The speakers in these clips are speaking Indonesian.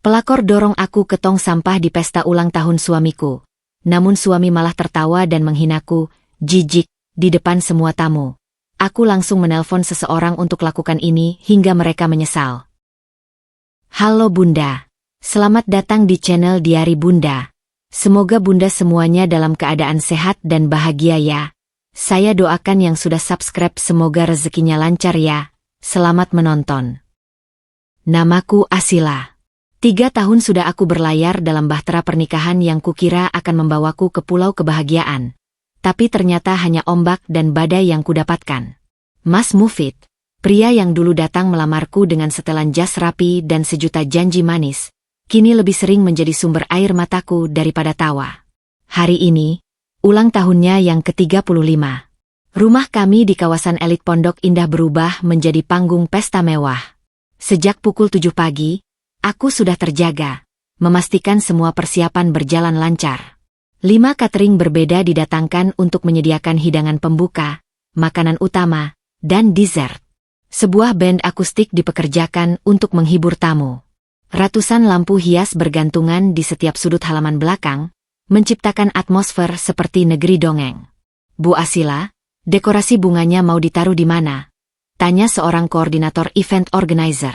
Pelakor dorong aku ke tong sampah di pesta ulang tahun suamiku. Namun suami malah tertawa dan menghinaku, jijik, di depan semua tamu. Aku langsung menelpon seseorang untuk lakukan ini hingga mereka menyesal. Halo Bunda. Selamat datang di channel Diari Bunda. Semoga Bunda semuanya dalam keadaan sehat dan bahagia ya. Saya doakan yang sudah subscribe semoga rezekinya lancar ya. Selamat menonton. Namaku Asila. 3 tahun sudah aku berlayar dalam bahtera pernikahan yang kukira akan membawaku ke pulau kebahagiaan. Tapi ternyata hanya ombak dan badai yang kudapatkan. Mas Mufid, pria yang dulu datang melamarku dengan setelan jas rapi dan sejuta janji manis, kini lebih sering menjadi sumber air mataku daripada tawa. Hari ini, ulang tahunnya yang ke-35. Rumah kami di kawasan elit Pondok Indah berubah menjadi panggung pesta mewah. Sejak pukul 7 pagi, aku sudah terjaga, memastikan semua persiapan berjalan lancar. 5 catering berbeda didatangkan untuk menyediakan hidangan pembuka, makanan utama, dan dessert. Sebuah band akustik dipekerjakan untuk menghibur tamu. Ratusan lampu hias bergantungan di setiap sudut halaman belakang, menciptakan atmosfer seperti negeri dongeng. Bu Asila, dekorasi bunganya mau ditaruh di mana? Tanya seorang koordinator event organizer.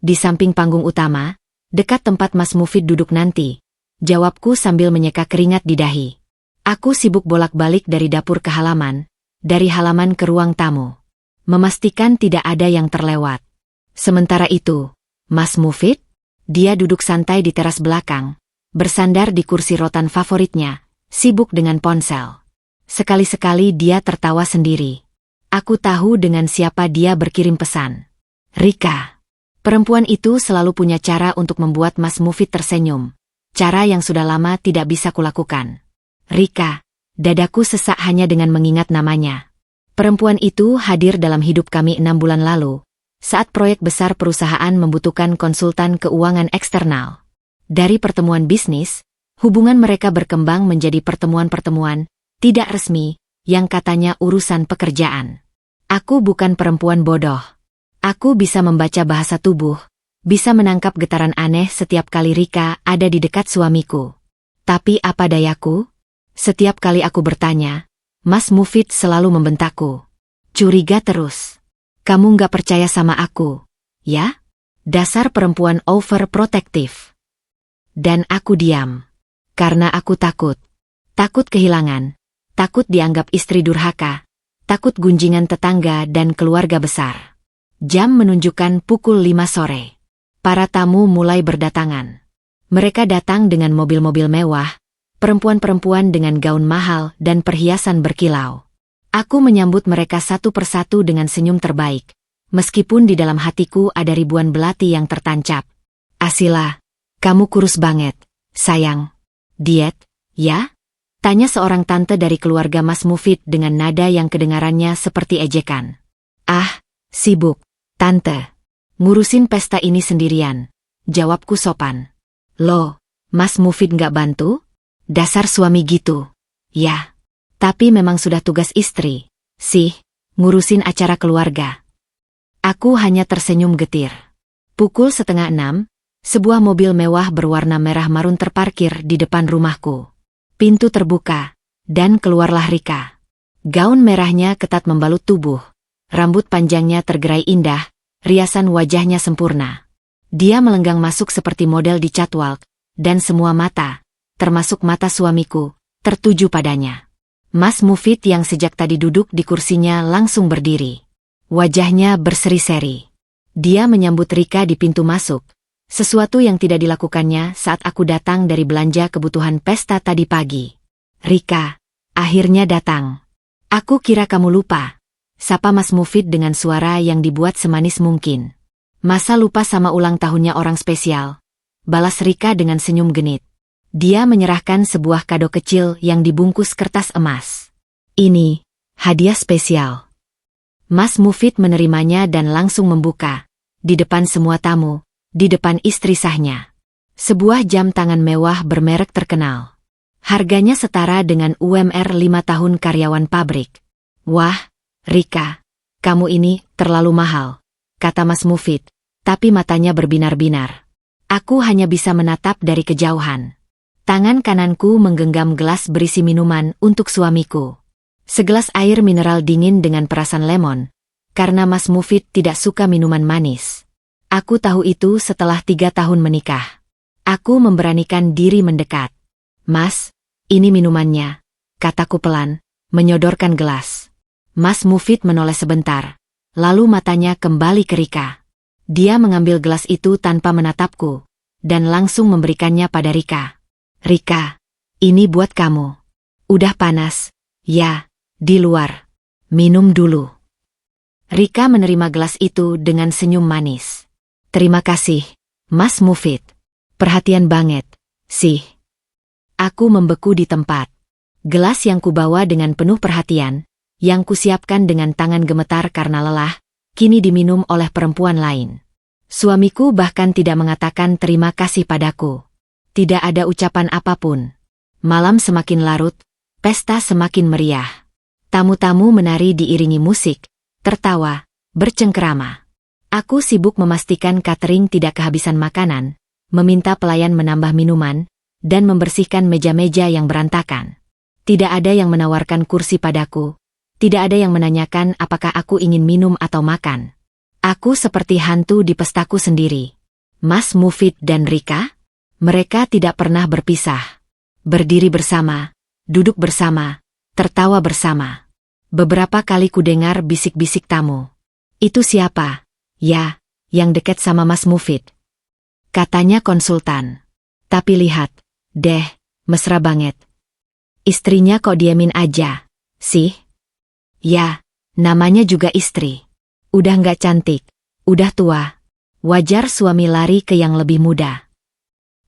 Di samping panggung utama, dekat tempat Mas Mufid duduk nanti. Jawabku sambil menyeka keringat di dahi. Aku sibuk bolak-balik dari dapur ke halaman, dari halaman ke ruang tamu. Memastikan tidak ada yang terlewat. Sementara itu, Mas Mufid? Dia duduk santai di teras belakang, bersandar di kursi rotan favoritnya, sibuk dengan ponsel. Sekali-sekali dia tertawa sendiri. Aku tahu dengan siapa dia berkirim pesan. Rika. Perempuan itu selalu punya cara untuk membuat Mas Mufid tersenyum. Cara yang sudah lama tidak bisa kulakukan. Rika. Dadaku sesak hanya dengan mengingat namanya. Perempuan itu hadir dalam hidup kami 6 bulan lalu, saat proyek besar perusahaan membutuhkan konsultan keuangan eksternal. Dari pertemuan bisnis, hubungan mereka berkembang menjadi pertemuan-pertemuan tidak resmi, yang katanya urusan pekerjaan. Aku bukan perempuan bodoh. Aku bisa membaca bahasa tubuh, bisa menangkap getaran aneh setiap kali Rika ada di dekat suamiku. Tapi apa dayaku? Setiap kali aku bertanya, Mas Mufid selalu membentakku. Curiga terus. Kamu nggak percaya sama aku, ya? Dasar perempuan overprotective. Dan aku diam. Karena aku takut. Takut kehilangan. Takut dianggap istri durhaka, takut gunjingan tetangga dan keluarga besar. Jam menunjukkan pukul 5 sore. Para tamu mulai berdatangan. Mereka datang dengan mobil-mobil mewah, perempuan-perempuan dengan gaun mahal dan perhiasan berkilau. Aku menyambut mereka satu persatu dengan senyum terbaik, meskipun di dalam hatiku ada ribuan belati yang tertancap. Asila, kamu kurus banget, sayang. Diet, ya? Tanya seorang tante dari keluarga Mas Mufid dengan nada yang kedengarannya seperti ejekan. Ah, sibuk, tante. Ngurusin pesta ini sendirian. Jawabku sopan. Loh, Mas Mufid nggak bantu? Dasar suami gitu. Ya, tapi memang sudah tugas istri, sih, ngurusin acara keluarga. Aku hanya tersenyum getir. Pukul 5:30, sebuah mobil mewah berwarna merah marun terparkir di depan rumahku. Pintu terbuka, dan keluarlah Rika. Gaun merahnya ketat membalut tubuh, rambut panjangnya tergerai indah, riasan wajahnya sempurna. Dia melenggang masuk seperti model di catwalk, dan semua mata, termasuk mata suamiku, tertuju padanya. Mas Mufid yang sejak tadi duduk di kursinya langsung berdiri. Wajahnya berseri-seri. Dia menyambut Rika di pintu masuk. Sesuatu yang tidak dilakukannya saat aku datang dari belanja kebutuhan pesta tadi pagi. Rika, akhirnya datang. Aku kira kamu lupa. Sapa Mas Mufid dengan suara yang dibuat semanis mungkin. Masa lupa sama ulang tahunnya orang spesial? Balas Rika dengan senyum genit. Dia menyerahkan sebuah kado kecil yang dibungkus kertas emas. Ini, hadiah spesial. Mas Mufid menerimanya dan langsung membuka. Di depan semua tamu. Di depan istri sahnya. Sebuah jam tangan mewah bermerek terkenal. Harganya setara dengan UMR 5 tahun karyawan pabrik. Wah, Rika, kamu ini terlalu mahal, kata Mas Mufid, tapi matanya berbinar-binar. Aku hanya bisa menatap dari kejauhan. Tangan kananku menggenggam gelas berisi minuman untuk suamiku. Segelas air mineral dingin dengan perasan lemon, karena Mas Mufid tidak suka minuman manis. Aku tahu itu setelah 3 tahun menikah. Aku memberanikan diri mendekat. Mas, ini minumannya, kataku pelan, menyodorkan gelas. Mas Mufid menoleh sebentar, lalu matanya kembali ke Rika. Dia mengambil gelas itu tanpa menatapku, dan langsung memberikannya pada Rika. Rika, ini buat kamu. Udah panas, ya, di luar. Minum dulu. Rika menerima gelas itu dengan senyum manis. Terima kasih, Mas Mufid. Perhatian banget, sih. Aku membeku di tempat. Gelas yang kubawa dengan penuh perhatian, yang kusiapkan dengan tangan gemetar karena lelah, kini diminum oleh perempuan lain. Suamiku bahkan tidak mengatakan terima kasih padaku. Tidak ada ucapan apapun. Malam semakin larut, pesta semakin meriah. Tamu-tamu menari diiringi musik, tertawa, bercengkerama. Aku sibuk memastikan catering tidak kehabisan makanan, meminta pelayan menambah minuman, dan membersihkan meja-meja yang berantakan. Tidak ada yang menawarkan kursi padaku. Tidak ada yang menanyakan apakah aku ingin minum atau makan. Aku seperti hantu di pestaku sendiri. Mas Mufid dan Rika? Mereka tidak pernah berpisah. Berdiri bersama, duduk bersama, tertawa bersama. Beberapa kali kudengar bisik-bisik tamu. Itu siapa? Ya, yang dekat sama Mas Mufid. Katanya konsultan. Tapi lihat, deh, mesra banget. Istrinya kok diamin aja, sih? Ya, namanya juga istri. Udah nggak cantik, udah tua. Wajar suami lari ke yang lebih muda.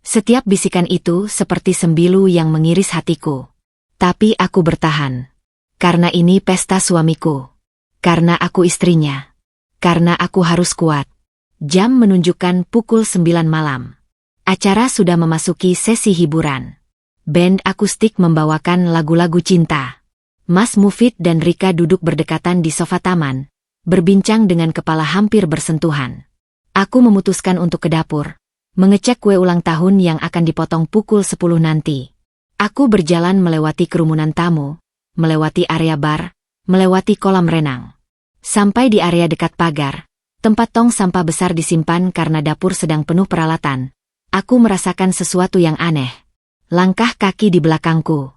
Setiap bisikan itu seperti sembilu yang mengiris hatiku. Tapi aku bertahan. Karena ini pesta suamiku. Karena aku istrinya. Karena aku harus kuat. Jam menunjukkan pukul 9 malam. Acara sudah memasuki sesi hiburan. Band akustik membawakan lagu-lagu cinta. Mas Mufid dan Rika duduk berdekatan di sofa taman, berbincang dengan kepala hampir bersentuhan. Aku memutuskan untuk ke dapur, mengecek kue ulang tahun yang akan dipotong pukul 10 nanti. Aku berjalan melewati kerumunan tamu, melewati area bar, melewati kolam renang. Sampai di area dekat pagar, tempat tong sampah besar disimpan karena dapur sedang penuh peralatan. Aku merasakan sesuatu yang aneh. Langkah kaki di belakangku.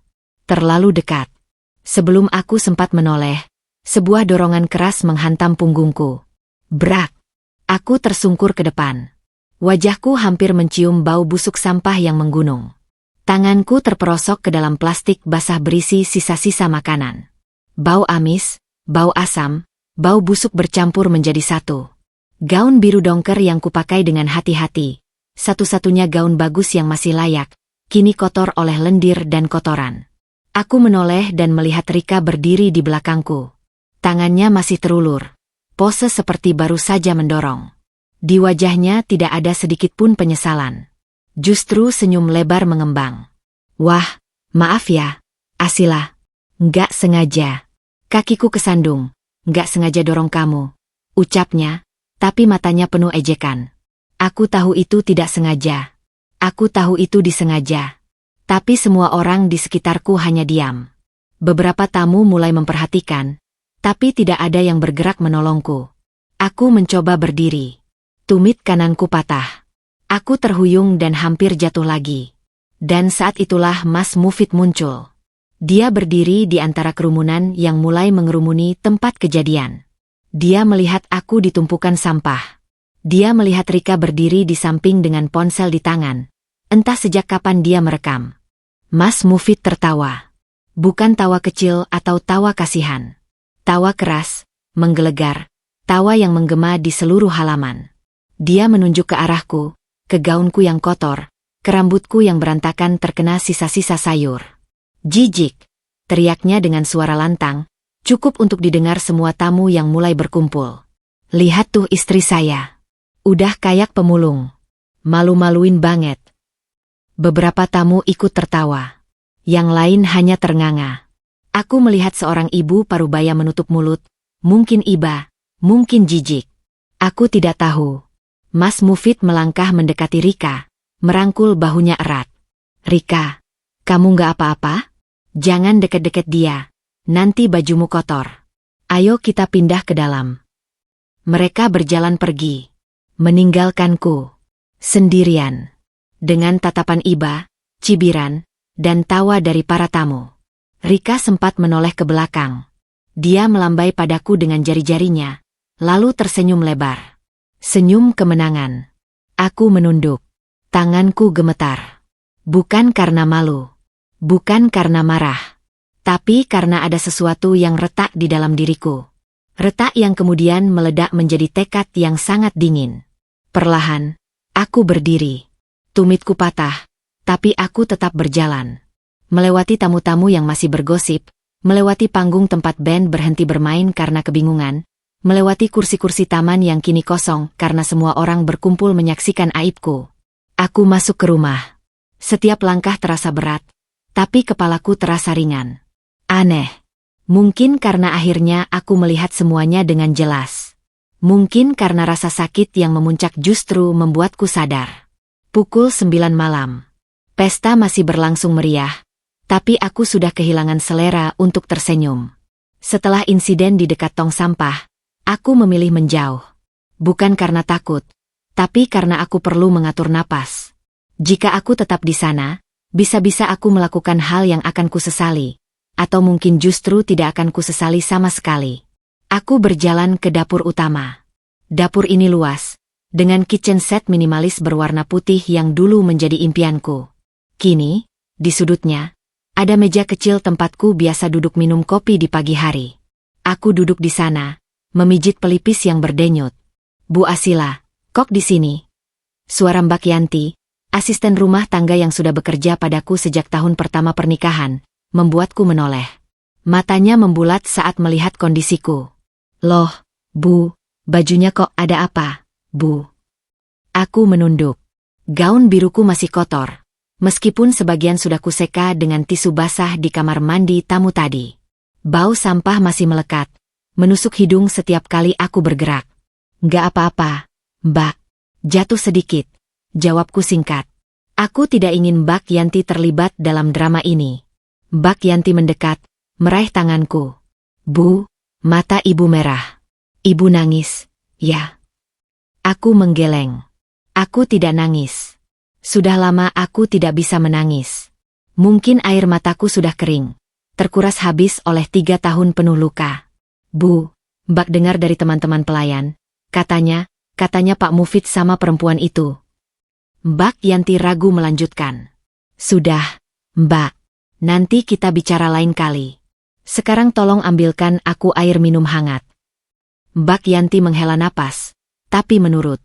Terlalu dekat. Sebelum aku sempat menoleh, sebuah dorongan keras menghantam punggungku. Brak! Aku tersungkur ke depan. Wajahku hampir mencium bau busuk sampah yang menggunung. Tanganku terperosok ke dalam plastik basah berisi sisa-sisa makanan. Bau amis, bau asam, bau busuk bercampur menjadi satu. Gaun biru dongker yang kupakai dengan hati-hati, satu-satunya gaun bagus yang masih layak, kini kotor oleh lendir dan kotoran. Aku menoleh dan melihat Rika berdiri di belakangku. Tangannya masih terulur, pose seperti baru saja mendorong. Di wajahnya tidak ada sedikit pun penyesalan. Justru senyum lebar mengembang. Wah, maaf ya, Asila. Nggak sengaja. Kakiku kesandung, nggak sengaja dorong kamu. Ucapnya, tapi matanya penuh ejekan. Aku tahu itu tidak sengaja. Aku tahu itu disengaja. Tapi semua orang di sekitarku hanya diam. Beberapa tamu mulai memperhatikan, tapi tidak ada yang bergerak menolongku. Aku mencoba berdiri. Tumit kananku patah. Aku terhuyung dan hampir jatuh lagi. Dan saat itulah Mas Mufid muncul. Dia berdiri di antara kerumunan yang mulai mengerumuni tempat kejadian. Dia melihat aku di tumpukan sampah. Dia melihat Rika berdiri di samping dengan ponsel di tangan. Entah sejak kapan dia merekam. Mas Mufid tertawa. Bukan tawa kecil atau tawa kasihan. Tawa keras, menggelegar, tawa yang menggema di seluruh halaman. Dia menunjuk ke arahku, ke gaunku yang kotor, ke rambutku yang berantakan terkena sisa-sisa sayur. Jijik, teriaknya dengan suara lantang, cukup untuk didengar semua tamu yang mulai berkumpul. Lihat tuh istri saya. Udah kayak pemulung. Malu-maluin banget. Beberapa tamu ikut tertawa. Yang lain hanya ternganga. Aku melihat seorang ibu parubaya menutup mulut, mungkin iba, mungkin jijik. Aku tidak tahu. Mas Mufid melangkah mendekati Rika, merangkul bahunya erat. Rika, kamu nggak apa-apa? Jangan deket-deket dia, nanti bajumu kotor. Ayo kita pindah ke dalam. Mereka berjalan pergi, meninggalkanku sendirian. Dengan tatapan iba, cibiran, dan tawa dari para tamu. Rika sempat menoleh ke belakang. Dia melambai padaku dengan jari-jarinya, lalu tersenyum lebar. Senyum kemenangan. Aku menunduk. Tanganku gemetar. Bukan karena malu. Bukan karena marah. Tapi karena ada sesuatu yang retak di dalam diriku. Retak yang kemudian meledak menjadi tekad yang sangat dingin. Perlahan, aku berdiri. Tumitku patah, tapi aku tetap berjalan. Melewati tamu-tamu yang masih bergosip, melewati panggung tempat band berhenti bermain karena kebingungan, melewati kursi-kursi taman yang kini kosong karena semua orang berkumpul menyaksikan aibku. Aku masuk ke rumah. Setiap langkah terasa berat, tapi kepalaku terasa ringan. Aneh. Mungkin karena akhirnya aku melihat semuanya dengan jelas. Mungkin karena rasa sakit yang memuncak justru membuatku sadar. Pukul 9 malam. Pesta masih berlangsung meriah, tapi aku sudah kehilangan selera untuk tersenyum. Setelah insiden di dekat tong sampah, aku memilih menjauh. Bukan karena takut, tapi karena aku perlu mengatur napas. Jika aku tetap di sana, bisa-bisa aku melakukan hal yang akan kusesali, atau mungkin justru tidak akan kusesali sama sekali. Aku berjalan ke dapur utama. Dapur ini luas, dengan kitchen set minimalis berwarna putih yang dulu menjadi impianku. Kini, di sudutnya, ada meja kecil tempatku biasa duduk minum kopi di pagi hari. Aku duduk di sana, memijit pelipis yang berdenyut. Bu Asila, kok di sini? Suara Mbak Yanti, asisten rumah tangga yang sudah bekerja padaku sejak tahun pertama pernikahan, membuatku menoleh. Matanya membulat saat melihat kondisiku. Loh, Bu, bajunya kok ada apa? Bu. Aku menunduk. Gaun biruku masih kotor, meskipun sebagian sudah kuseka dengan tisu basah di kamar mandi tamu tadi. Bau sampah masih melekat, menusuk hidung setiap kali aku bergerak. Nggak apa-apa, Mbak. Jatuh sedikit. Jawabku singkat. Aku tidak ingin Mbak Yanti terlibat dalam drama ini. Mbak Yanti mendekat, meraih tanganku. Bu, mata ibu merah. Ibu nangis, ya. Aku menggeleng. Aku tidak nangis. Sudah lama aku tidak bisa menangis. Mungkin air mataku sudah kering, terkuras habis oleh 3 tahun penuh luka. Bu, Mbak dengar dari teman-teman pelayan, katanya Pak Mufid sama perempuan itu. Mbak Yanti ragu melanjutkan. Sudah, Mbak. Nanti kita bicara lain kali. Sekarang tolong ambilkan aku air minum hangat. Mbak Yanti menghela napas, tapi menurut.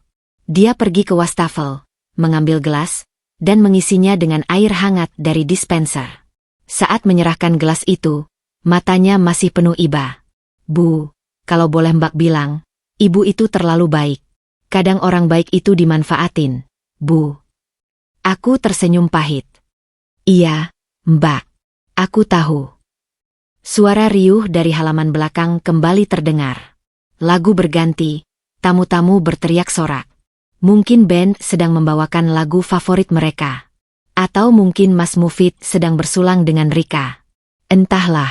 Dia pergi ke wastafel, mengambil gelas, dan mengisinya dengan air hangat dari dispenser. Saat menyerahkan gelas itu, matanya masih penuh iba. Bu, kalau boleh Mbak bilang, ibu itu terlalu baik. Kadang orang baik itu dimanfaatin, Bu. Aku tersenyum pahit. Iya, Mbak. Aku tahu. Suara riuh dari halaman belakang kembali terdengar. Lagu berganti, tamu-tamu berteriak sorak. Mungkin band sedang membawakan lagu favorit mereka. Atau mungkin Mas Mufid sedang bersulang dengan Rika. Entahlah.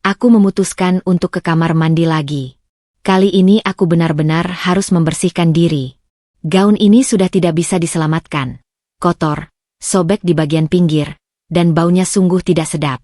Aku memutuskan untuk ke kamar mandi lagi. Kali ini aku benar-benar harus membersihkan diri. Gaun ini sudah tidak bisa diselamatkan. Kotor, sobek di bagian pinggir, dan baunya sungguh tidak sedap.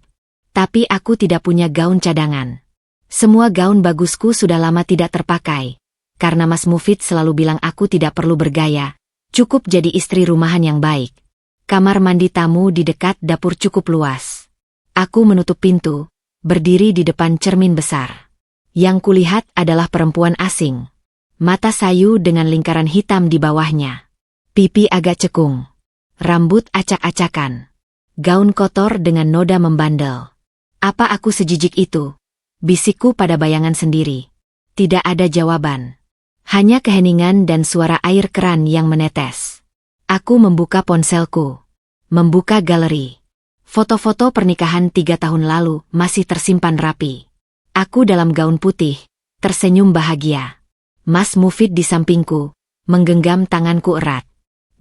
Tapi aku tidak punya gaun cadangan. Semua gaun bagusku sudah lama tidak terpakai. Karena Mas Mufid selalu bilang aku tidak perlu bergaya. Cukup jadi istri rumahan yang baik. Kamar mandi tamu di dekat dapur cukup luas. Aku menutup pintu, berdiri di depan cermin besar. Yang kulihat adalah perempuan asing. Mata sayu dengan lingkaran hitam di bawahnya. Pipi agak cekung. Rambut acak-acakan. Gaun kotor dengan noda membandel. Apa aku sejijik itu? Bisikku pada bayangan sendiri. Tidak ada jawaban. Hanya keheningan dan suara air keran yang menetes. Aku membuka ponselku. Membuka galeri. Foto-foto pernikahan 3 tahun lalu masih tersimpan rapi. Aku dalam gaun putih, tersenyum bahagia. Mas Mufid di sampingku, menggenggam tanganku erat.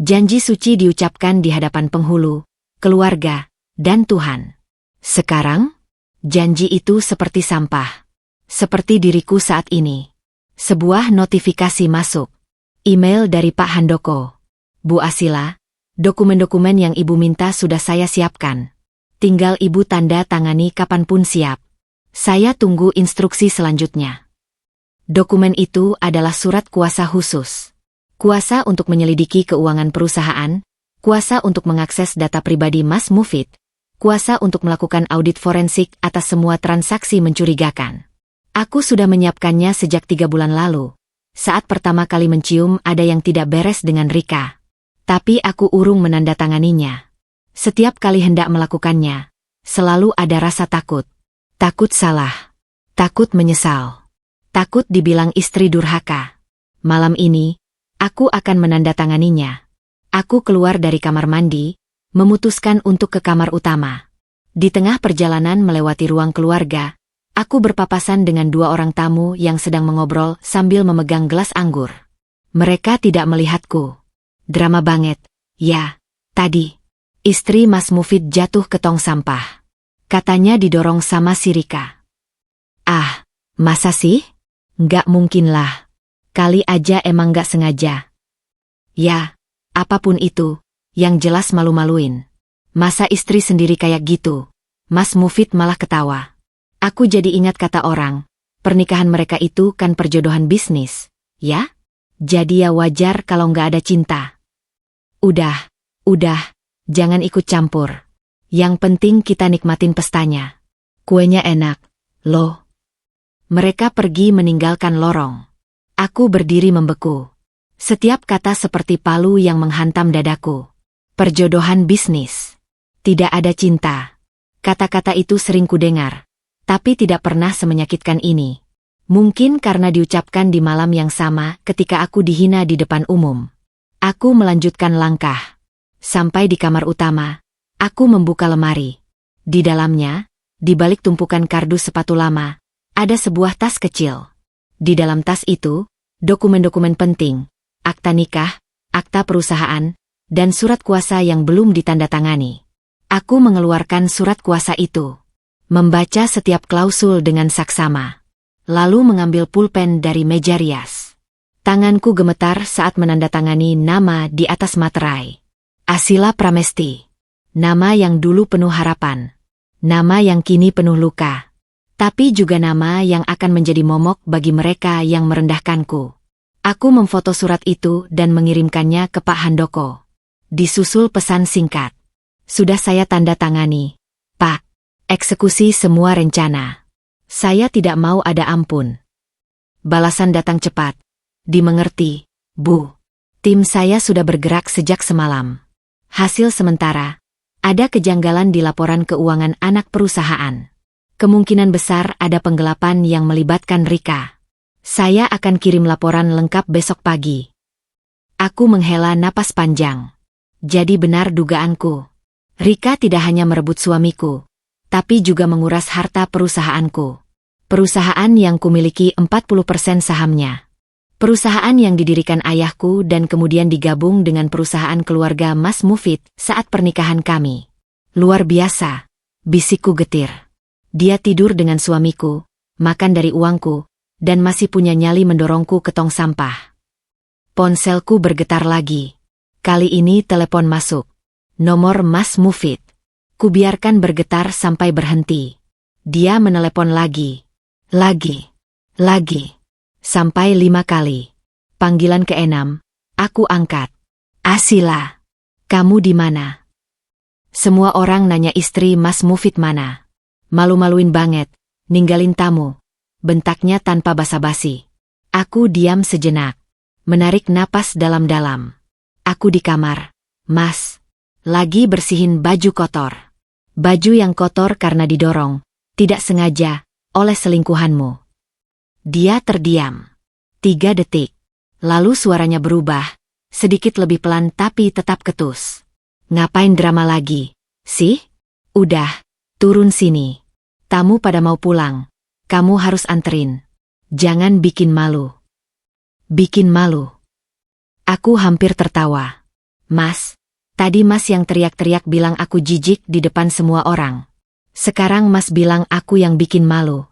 Janji suci diucapkan di hadapan penghulu, keluarga, dan Tuhan. Sekarang, janji itu seperti sampah. Seperti diriku saat ini. Sebuah notifikasi masuk. Email dari Pak Handoko. Bu Asila, dokumen-dokumen yang Ibu minta sudah saya siapkan. Tinggal Ibu tanda tangani kapanpun siap. Saya tunggu instruksi selanjutnya. Dokumen itu adalah surat kuasa khusus. Kuasa untuk menyelidiki keuangan perusahaan, kuasa untuk mengakses data pribadi Mas Mufid, kuasa untuk melakukan audit forensik atas semua transaksi mencurigakan. Aku sudah menyiapkannya sejak 3 bulan lalu. Saat pertama kali mencium ada yang tidak beres dengan Rika. Tapi aku urung menandatanganinya. Setiap kali hendak melakukannya, selalu ada rasa takut. Takut salah. Takut menyesal. Takut dibilang istri durhaka. Malam ini, aku akan menandatanganinya. Aku keluar dari kamar mandi, memutuskan untuk ke kamar utama. Di tengah perjalanan melewati ruang keluarga, aku berpapasan dengan 2 orang tamu yang sedang mengobrol sambil memegang gelas anggur. Mereka tidak melihatku. Drama banget. Ya, tadi. Istri Mas Mufid jatuh ke tong sampah. Katanya didorong sama si Rika. Ah, masa sih? Nggak mungkin lah. Kali aja emang nggak sengaja. Ya, apapun itu, yang jelas malu-maluin. Masa istri sendiri kayak gitu? Mas Mufid malah ketawa. Aku jadi ingat kata orang, pernikahan mereka itu kan perjodohan bisnis, ya? Jadi ya wajar kalau nggak ada cinta. Udah, jangan ikut campur. Yang penting kita nikmatin pestanya. Kuenya enak, loh. Mereka pergi meninggalkan lorong. Aku berdiri membeku. Setiap kata seperti palu yang menghantam dadaku. Perjodohan bisnis. Tidak ada cinta. Kata-kata itu sering kudengar, tapi tidak pernah semenyakitkan ini. Mungkin karena diucapkan di malam yang sama ketika aku dihina di depan umum. Aku melanjutkan langkah. Sampai di kamar utama, aku membuka lemari. Di dalamnya, di balik tumpukan kardus sepatu lama, ada sebuah tas kecil. Di dalam tas itu, dokumen-dokumen penting, akta nikah, akta perusahaan, dan surat kuasa yang belum ditandatangani. Aku mengeluarkan surat kuasa itu, membaca setiap klausul dengan saksama, lalu mengambil pulpen dari meja rias. Tanganku gemetar saat menandatangani nama di atas materai. Asila Pramesti. Nama yang dulu penuh harapan. Nama yang kini penuh luka. Tapi juga nama yang akan menjadi momok bagi mereka yang merendahkanku. Aku memfoto surat itu dan mengirimkannya ke Pak Handoko. Disusul pesan singkat. Sudah saya tanda tangani, Pak. Eksekusi semua rencana. Saya tidak mau ada ampun. Balasan datang cepat. Dimengerti, Bu. Tim saya sudah bergerak sejak semalam. Hasil sementara, ada kejanggalan di laporan keuangan anak perusahaan. Kemungkinan besar ada penggelapan yang melibatkan Rika. Saya akan kirim laporan lengkap besok pagi. Aku menghela napas panjang. Jadi benar dugaanku. Rika tidak hanya merebut suamiku, tapi juga menguras harta perusahaanku. Perusahaan yang kumiliki 40% sahamnya. Perusahaan yang didirikan ayahku dan kemudian digabung dengan perusahaan keluarga Mas Mufid saat pernikahan kami. Luar biasa, bisikku getir. Dia tidur dengan suamiku, makan dari uangku, dan masih punya nyali mendorongku ke tong sampah. Ponselku bergetar lagi. Kali ini telepon masuk. Nomor Mas Mufid. Kubiarkan bergetar sampai berhenti. Dia menelepon lagi. Lagi. Sampai 5 kali. Panggilan ke-6, aku angkat. Asila, kamu di mana? Semua orang nanya istri Mas Mufid mana. Malu-maluin banget, ninggalin tamu. Bentaknya tanpa basa-basi. Aku diam sejenak. Menarik napas dalam-dalam. Aku di kamar. Mas, lagi bersihin baju kotor. Baju yang kotor karena didorong, tidak sengaja, oleh selingkuhanmu. Dia terdiam. 3 detik. Lalu suaranya berubah, sedikit lebih pelan tapi tetap ketus. Ngapain drama lagi, sih? Udah, turun sini. Tamu pada mau pulang. Kamu harus anterin. Jangan bikin malu. Bikin malu. Aku hampir tertawa. Mas, tadi Mas yang teriak-teriak bilang aku jijik di depan semua orang. Sekarang Mas bilang aku yang bikin malu.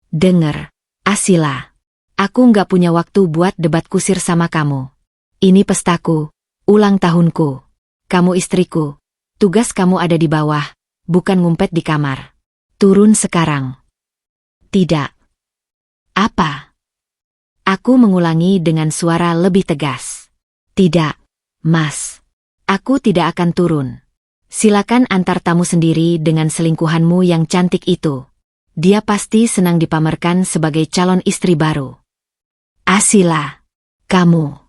Dengar, Asila. Aku nggak punya waktu buat debat kusir sama kamu. Ini pestaku, ulang tahunku. Kamu istriku. Tugas kamu ada di bawah, bukan ngumpet di kamar. Turun sekarang. Tidak. Apa? Aku mengulangi dengan suara lebih tegas. Tidak, Mas. Aku tidak akan turun. Silakan antar tamu sendiri dengan selingkuhanmu yang cantik itu. Dia pasti senang dipamerkan sebagai calon istri baru. Asila, kamu.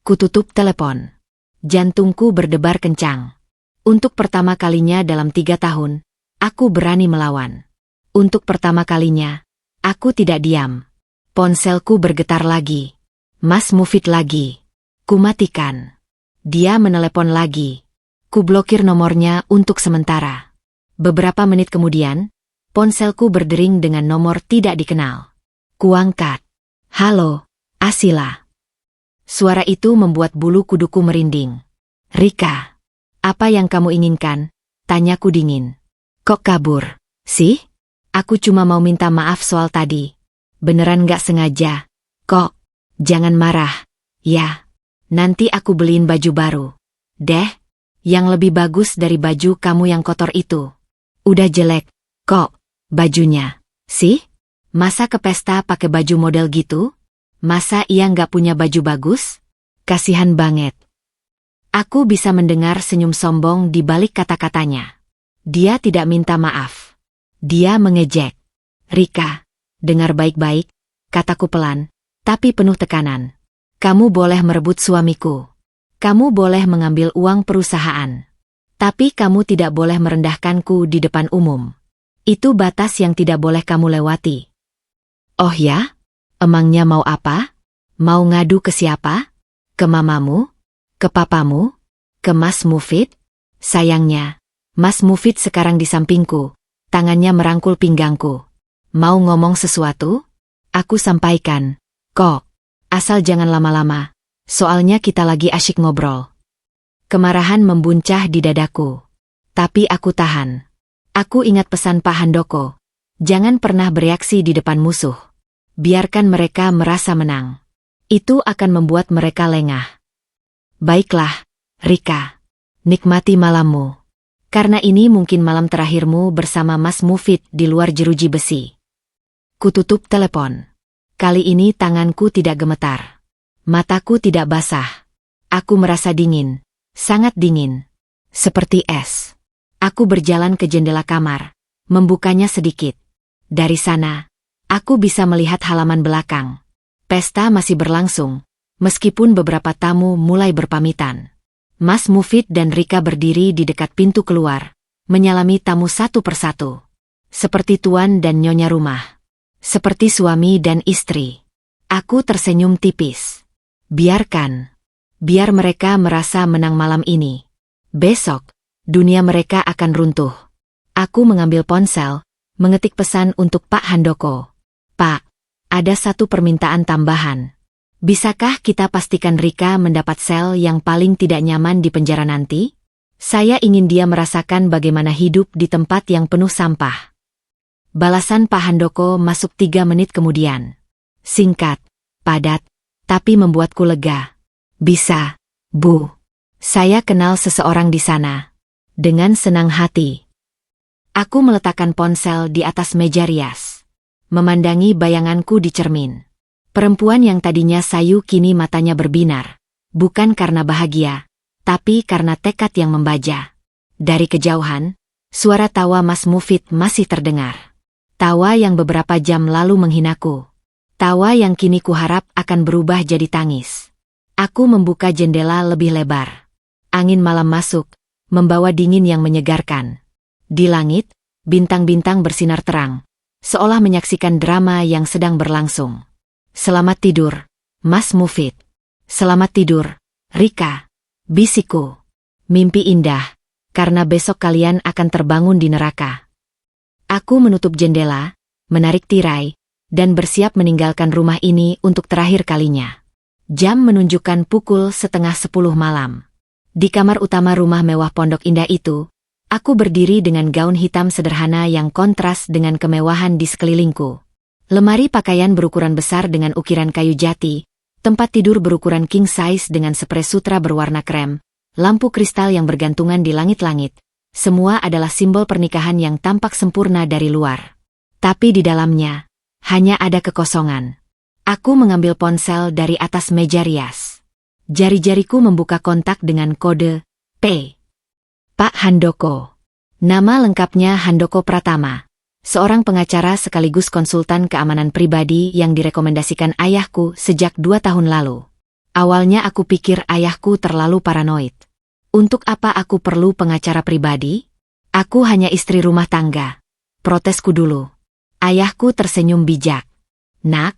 Kututup telepon. Jantungku berdebar kencang. Untuk pertama kalinya dalam 3 tahun, aku berani melawan. Untuk pertama kalinya, aku tidak diam. Ponselku bergetar lagi. Mas Mufid lagi. Kumatikan. Dia menelepon lagi. Kublokir nomornya untuk sementara. Beberapa menit kemudian, ponselku berdering dengan nomor tidak dikenal. Kuangkat. Halo, Asila. Suara itu membuat bulu kuduku merinding. Rika, apa yang kamu inginkan? Tanyaku dingin. Kok kabur, sih? Aku cuma mau minta maaf soal tadi. Beneran gak sengaja. Kok? Jangan marah. Ya. Nanti aku beliin baju baru. Deh. Yang lebih bagus dari baju kamu yang kotor itu. Udah jelek. Kok? Bajunya. Sih? Masa ke pesta pakai baju model gitu? Masa ia gak punya baju bagus? Kasihan banget. Aku bisa mendengar senyum sombong di balik kata-katanya. Dia tidak minta maaf. Dia mengejek. Rika. Dengar baik-baik, kataku pelan, tapi penuh tekanan. Kamu boleh merebut suamiku. Kamu boleh mengambil uang perusahaan. Tapi kamu tidak boleh merendahkanku di depan umum. Itu batas yang tidak boleh kamu lewati. Oh ya? Emangnya mau apa? Mau ngadu ke siapa? Ke mamamu? Ke papamu? Ke Mas Mufid? Sayangnya, Mas Mufid sekarang di sampingku, tangannya merangkul pinggangku. Mau ngomong sesuatu? Aku sampaikan. Kok? Asal jangan lama-lama. Soalnya kita lagi asyik ngobrol. Kemarahan membuncah di dadaku. Tapi aku tahan. Aku ingat pesan Pak Handoko. Jangan pernah bereaksi di depan musuh. Biarkan mereka merasa menang. Itu akan membuat mereka lengah. Baiklah, Rika. Nikmati malammu. Karena ini mungkin malam terakhirmu bersama Mas Mufid di luar jeruji besi. Kututup telepon. Kali ini tanganku tidak gemetar. Mataku tidak basah. Aku merasa dingin. Sangat dingin. Seperti es. Aku berjalan ke jendela kamar. Membukanya sedikit. Dari sana, aku bisa melihat halaman belakang. Pesta masih berlangsung. Meskipun beberapa tamu mulai berpamitan. Mas Mufid dan Rika berdiri di dekat pintu keluar. Menyalami tamu satu persatu. Seperti tuan dan nyonya rumah. Seperti suami dan istri. Aku tersenyum tipis. Biarkan. Biar mereka merasa menang malam ini. Besok, dunia mereka akan runtuh. Aku mengambil ponsel, mengetik pesan untuk Pak Handoko. Pak, ada satu permintaan tambahan. Bisakah kita pastikan Rika mendapat sel yang paling tidak nyaman di penjara nanti? Saya ingin dia merasakan bagaimana hidup di tempat yang penuh sampah. Balasan Pak Handoko masuk 3 menit kemudian. Singkat, padat, tapi membuatku lega. Bisa, Bu. Saya kenal seseorang di sana. Dengan senang hati. Aku meletakkan ponsel di atas meja rias. Memandangi bayanganku di cermin. Perempuan yang tadinya sayu kini matanya berbinar. Bukan karena bahagia, tapi karena tekad yang membaja. Dari kejauhan, suara tawa Mas Mufid masih terdengar. Tawa yang beberapa jam lalu menghinaku. Tawa yang kini kuharap akan berubah jadi tangis. Aku membuka jendela lebih lebar. Angin malam masuk, membawa dingin yang menyegarkan. Di langit, bintang-bintang bersinar terang, seolah menyaksikan drama yang sedang berlangsung. Selamat tidur, Mas Mufid. Selamat tidur, Rika. Bisikku. Mimpi indah, karena besok kalian akan terbangun di neraka. Aku menutup jendela, menarik tirai, dan bersiap meninggalkan rumah ini untuk terakhir kalinya. Jam menunjukkan pukul 9:30 malam. Di kamar utama rumah mewah Pondok Indah itu, aku berdiri dengan gaun hitam sederhana yang kontras dengan kemewahan di sekelilingku. Lemari pakaian berukuran besar dengan ukiran kayu jati, tempat tidur berukuran king size dengan spray sutra berwarna krem, lampu kristal yang bergantungan di langit-langit. Semua adalah simbol pernikahan yang tampak sempurna dari luar. Tapi di dalamnya, hanya ada kekosongan. Aku mengambil ponsel dari atas meja rias. Jari-jariku membuka kontak dengan kode P. Pak Handoko. Nama lengkapnya Handoko Pratama. Seorang pengacara sekaligus konsultan keamanan pribadi yang direkomendasikan ayahku sejak 2 tahun lalu. Awalnya aku pikir ayahku terlalu paranoid. Untuk apa aku perlu pengacara pribadi? Aku hanya istri rumah tangga. Protesku dulu. Ayahku tersenyum bijak. Nak,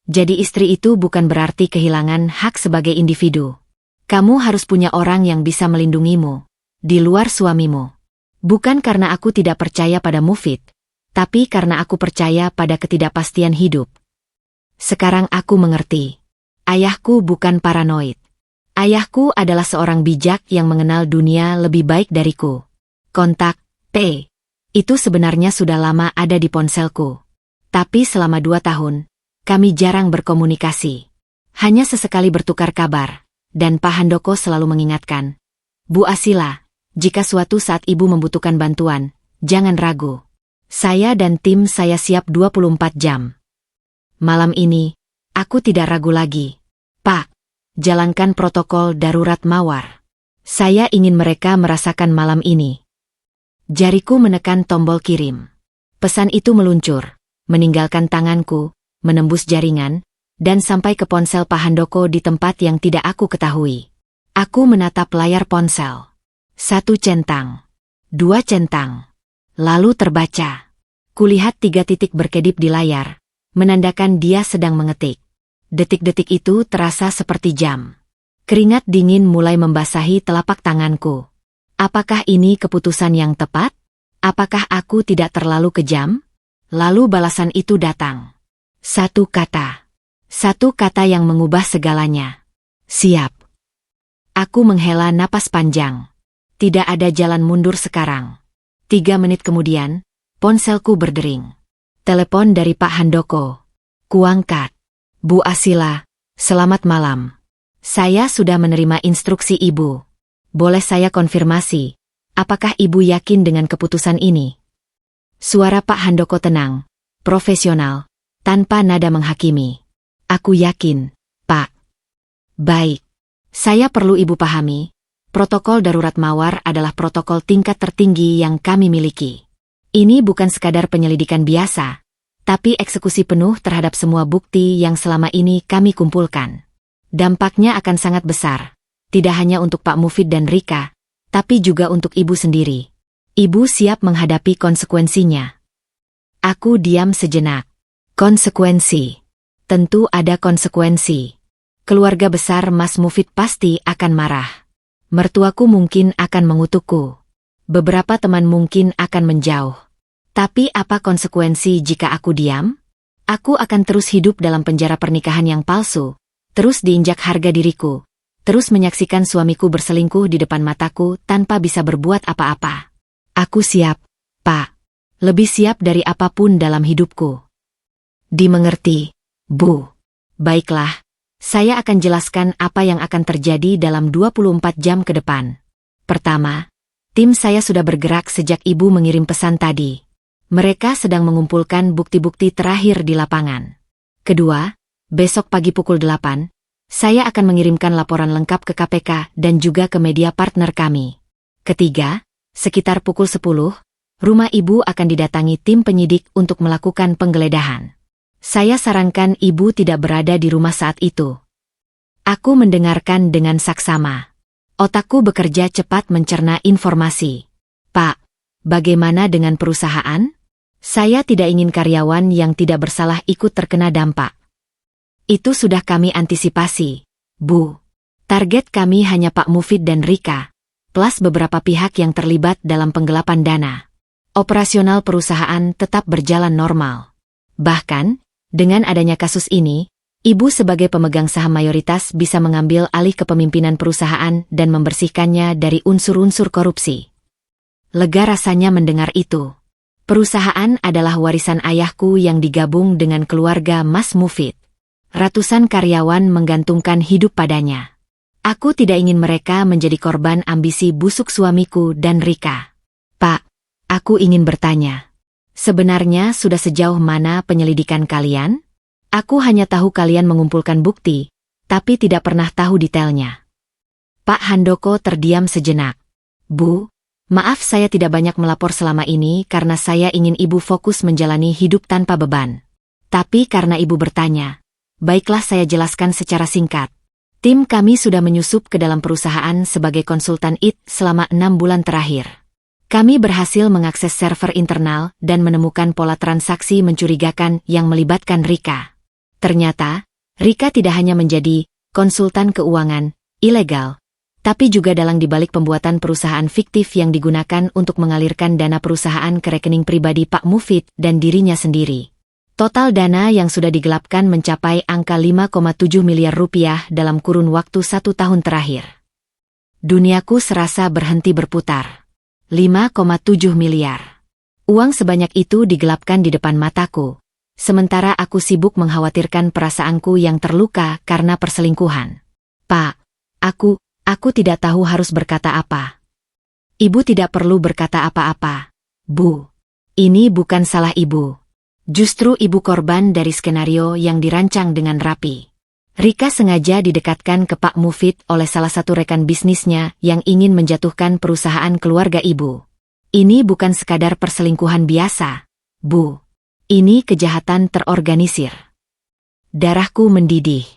jadi istri itu bukan berarti kehilangan hak sebagai individu. Kamu harus punya orang yang bisa melindungimu, di luar suamimu. Bukan karena aku tidak percaya pada Mufid, tapi karena aku percaya pada ketidakpastian hidup. Sekarang aku mengerti. Ayahku bukan paranoid. Ayahku adalah seorang bijak yang mengenal dunia lebih baik dariku. Kontak P. Itu sebenarnya sudah lama ada di ponselku. Tapi selama 2 tahun, kami jarang berkomunikasi. Hanya sesekali bertukar kabar, dan Pak Handoko selalu mengingatkan, Bu Asila, jika suatu saat ibu membutuhkan bantuan, jangan ragu. Saya dan tim saya siap 24 jam. Malam ini, aku tidak ragu lagi. Pak, jalankan protokol darurat mawar. Saya ingin mereka merasakan malam ini. Jariku menekan tombol kirim. Pesan itu meluncur, meninggalkan tanganku, menembus jaringan, dan sampai ke ponsel Pak Handoko di tempat yang tidak aku ketahui. Aku menatap layar ponsel. 1 centang. 2 centang. Lalu terbaca. Kulihat 3 titik berkedip di layar, menandakan dia sedang mengetik. Detik-detik itu terasa seperti jam. Keringat dingin mulai membasahi telapak tanganku. Apakah ini keputusan yang tepat? Apakah aku tidak terlalu kejam? Lalu balasan itu datang. 1 kata. 1 kata yang mengubah segalanya. Siap. Aku menghela napas panjang. Tidak ada jalan mundur sekarang. 3 menit kemudian, ponselku berdering. Telepon dari Pak Handoko. Kuangkat. Bu Asila, selamat malam. Saya sudah menerima instruksi Ibu. Boleh saya konfirmasi, apakah Ibu yakin dengan keputusan ini? Suara Pak Handoko tenang, profesional, tanpa nada menghakimi. Aku yakin, Pak. Baik. Saya perlu Ibu pahami, protokol darurat mawar adalah protokol tingkat tertinggi yang kami miliki. Ini bukan sekadar penyelidikan biasa, tapi eksekusi penuh terhadap semua bukti yang selama ini kami kumpulkan. Dampaknya akan sangat besar, tidak hanya untuk Pak Mufid dan Rika, tapi juga untuk Ibu sendiri. Ibu siap menghadapi konsekuensinya. Aku diam sejenak. Konsekuensi. Tentu ada konsekuensi. Keluarga besar Mas Mufid pasti akan marah. Mertuaku mungkin akan mengutukku. Beberapa teman mungkin akan menjauh. Tapi apa konsekuensi jika aku diam? Aku akan terus hidup dalam penjara pernikahan yang palsu, terus diinjak harga diriku, terus menyaksikan suamiku berselingkuh di depan mataku tanpa bisa berbuat apa-apa. Aku siap, Pak. Lebih siap dari apapun dalam hidupku. Dimengerti, Bu. Baiklah, saya akan jelaskan apa yang akan terjadi dalam 24 jam ke depan. Pertama, tim saya sudah bergerak sejak Ibu mengirim pesan tadi. Mereka sedang mengumpulkan bukti-bukti terakhir di lapangan. Kedua, besok pagi pukul 8, saya akan mengirimkan laporan lengkap ke KPK dan juga ke media partner kami. Ketiga, sekitar pukul 10, rumah Ibu akan didatangi tim penyidik untuk melakukan penggeledahan. Saya sarankan Ibu tidak berada di rumah saat itu. Aku mendengarkan dengan saksama. Otakku bekerja cepat mencerna informasi. Pak, bagaimana dengan perusahaan? Saya tidak ingin karyawan yang tidak bersalah ikut terkena dampak. Itu sudah kami antisipasi, Bu. Target kami hanya Pak Mufid dan Rika, plus beberapa pihak yang terlibat dalam penggelapan dana. Operasional perusahaan tetap berjalan normal. Bahkan, dengan adanya kasus ini, Ibu sebagai pemegang saham mayoritas bisa mengambil alih kepemimpinan perusahaan dan membersihkannya dari unsur-unsur korupsi. Lega rasanya mendengar itu. Perusahaan adalah warisan ayahku yang digabung dengan keluarga Mas Mufid. Ratusan karyawan menggantungkan hidup padanya. Aku tidak ingin mereka menjadi korban ambisi busuk suamiku dan Rika. Pak, aku ingin bertanya. Sebenarnya sudah sejauh mana penyelidikan kalian? Aku hanya tahu kalian mengumpulkan bukti, tapi tidak pernah tahu detailnya. Pak Handoko terdiam sejenak. Bu, maaf saya tidak banyak melapor selama ini karena saya ingin ibu fokus menjalani hidup tanpa beban. Tapi karena ibu bertanya, baiklah saya jelaskan secara singkat. Tim kami sudah menyusup ke dalam perusahaan sebagai konsultan IT selama 6 bulan terakhir. Kami berhasil mengakses server internal dan menemukan pola transaksi mencurigakan yang melibatkan Rika. Ternyata, Rika tidak hanya menjadi konsultan keuangan ilegal, tapi juga dalang dibalik pembuatan perusahaan fiktif yang digunakan untuk mengalirkan dana perusahaan ke rekening pribadi Pak Mufid dan dirinya sendiri. Total dana yang sudah digelapkan mencapai angka 5,7 miliar rupiah dalam kurun waktu 1 tahun terakhir. Duniaku serasa berhenti berputar. 5,7 miliar. Uang sebanyak itu digelapkan di depan mataku. Sementara aku sibuk mengkhawatirkan perasaanku yang terluka karena perselingkuhan. Pak, aku tidak tahu harus berkata apa. Ibu tidak perlu berkata apa-apa. Bu, ini bukan salah ibu. Justru ibu korban dari skenario yang dirancang dengan rapi. Rika sengaja didekatkan ke Pak Mufid oleh salah satu rekan bisnisnya yang ingin menjatuhkan perusahaan keluarga ibu. Ini bukan sekadar perselingkuhan biasa, Bu. Ini kejahatan terorganisir. Darahku mendidih.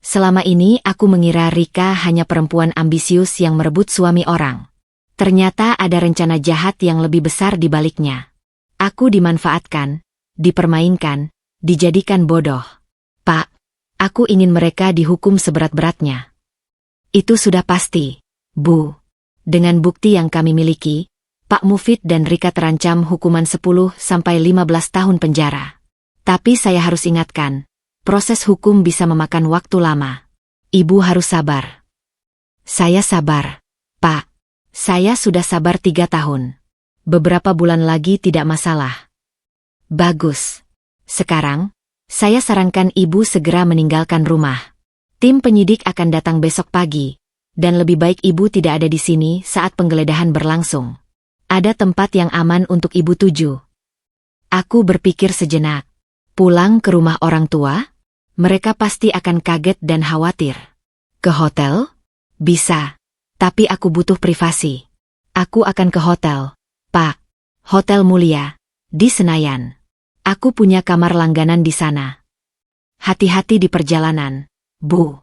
Selama ini aku mengira Rika hanya perempuan ambisius yang merebut suami orang. Ternyata ada rencana jahat yang lebih besar di baliknya. Aku dimanfaatkan, dipermainkan, dijadikan bodoh. Pak, aku ingin mereka dihukum seberat-beratnya. Itu sudah pasti, Bu. Dengan bukti yang kami miliki, Pak Mufid dan Rika terancam hukuman 10 sampai 15 tahun penjara. Tapi saya harus ingatkan, proses hukum bisa memakan waktu lama. Ibu harus sabar. Saya sabar, Pak. Saya sudah sabar 3 tahun. Beberapa bulan lagi tidak masalah. Bagus. Sekarang, saya sarankan ibu segera meninggalkan rumah. Tim penyidik akan datang besok pagi, dan lebih baik ibu tidak ada di sini saat penggeledahan berlangsung. Ada tempat yang aman untuk ibu tuju. Aku berpikir sejenak. Pulang ke rumah orang tua? Mereka pasti akan kaget dan khawatir. Ke hotel? Bisa. Tapi aku butuh privasi. Aku akan ke hotel, Pak. Hotel Mulia, di Senayan. Aku punya kamar langganan di sana. Hati-hati di perjalanan, Bu.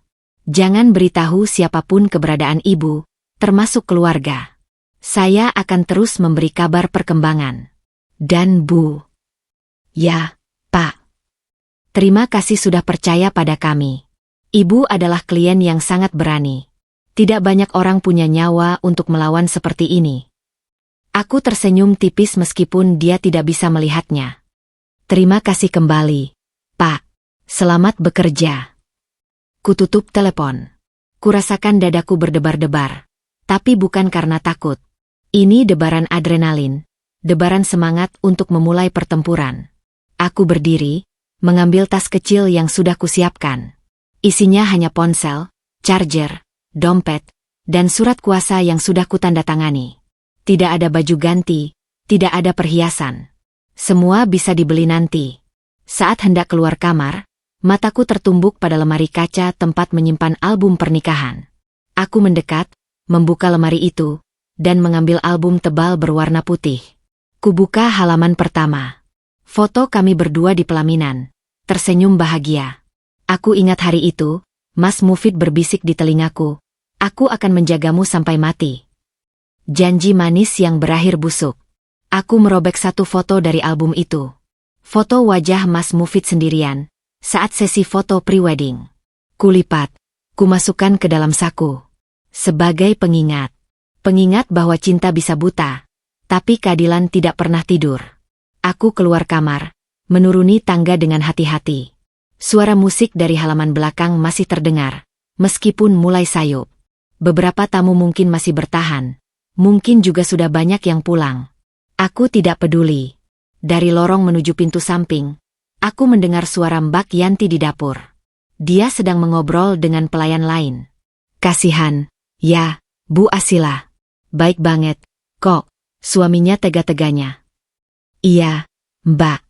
Jangan beritahu siapapun keberadaan ibu, termasuk keluarga. Saya akan terus memberi kabar perkembangan. Dan Bu. Ya, Pak. Terima kasih sudah percaya pada kami. Ibu adalah klien yang sangat berani. Tidak banyak orang punya nyawa untuk melawan seperti ini. Aku tersenyum tipis meskipun dia tidak bisa melihatnya. Terima kasih kembali, Pak. Selamat bekerja. Kututup telepon. Kurasakan dadaku berdebar-debar. Tapi bukan karena takut. Ini debaran adrenalin, debaran semangat untuk memulai pertempuran. Aku berdiri, mengambil tas kecil yang sudah kusiapkan. Isinya hanya ponsel, charger, dompet, dan surat kuasa yang sudah kutandatangani. Tidak ada baju ganti, tidak ada perhiasan. Semua bisa dibeli nanti. Saat hendak keluar kamar, mataku tertumbuk pada lemari kaca tempat menyimpan album pernikahan. Aku mendekat, membuka lemari itu, dan mengambil album tebal berwarna putih. Kubuka halaman pertama. Foto kami berdua di pelaminan. Tersenyum bahagia. Aku ingat hari itu, Mas Mufid berbisik di telingaku, aku akan menjagamu sampai mati. Janji manis yang berakhir busuk. Aku merobek satu foto dari album itu. Foto wajah Mas Mufid sendirian, saat sesi foto pre-wedding. Kulipat, kumasukkan ke dalam saku. Sebagai pengingat. Pengingat bahwa cinta bisa buta, tapi keadilan tidak pernah tidur. Aku keluar kamar, menuruni tangga dengan hati-hati. Suara musik dari halaman belakang masih terdengar, meskipun mulai sayup. Beberapa tamu mungkin masih bertahan. Mungkin juga sudah banyak yang pulang. Aku tidak peduli. Dari lorong menuju pintu samping, aku mendengar suara Mbak Yanti di dapur. Dia sedang mengobrol dengan pelayan lain. Kasihan, ya, Bu Asila. Baik banget, kok, suaminya tega-teganya. Iya, Mbak.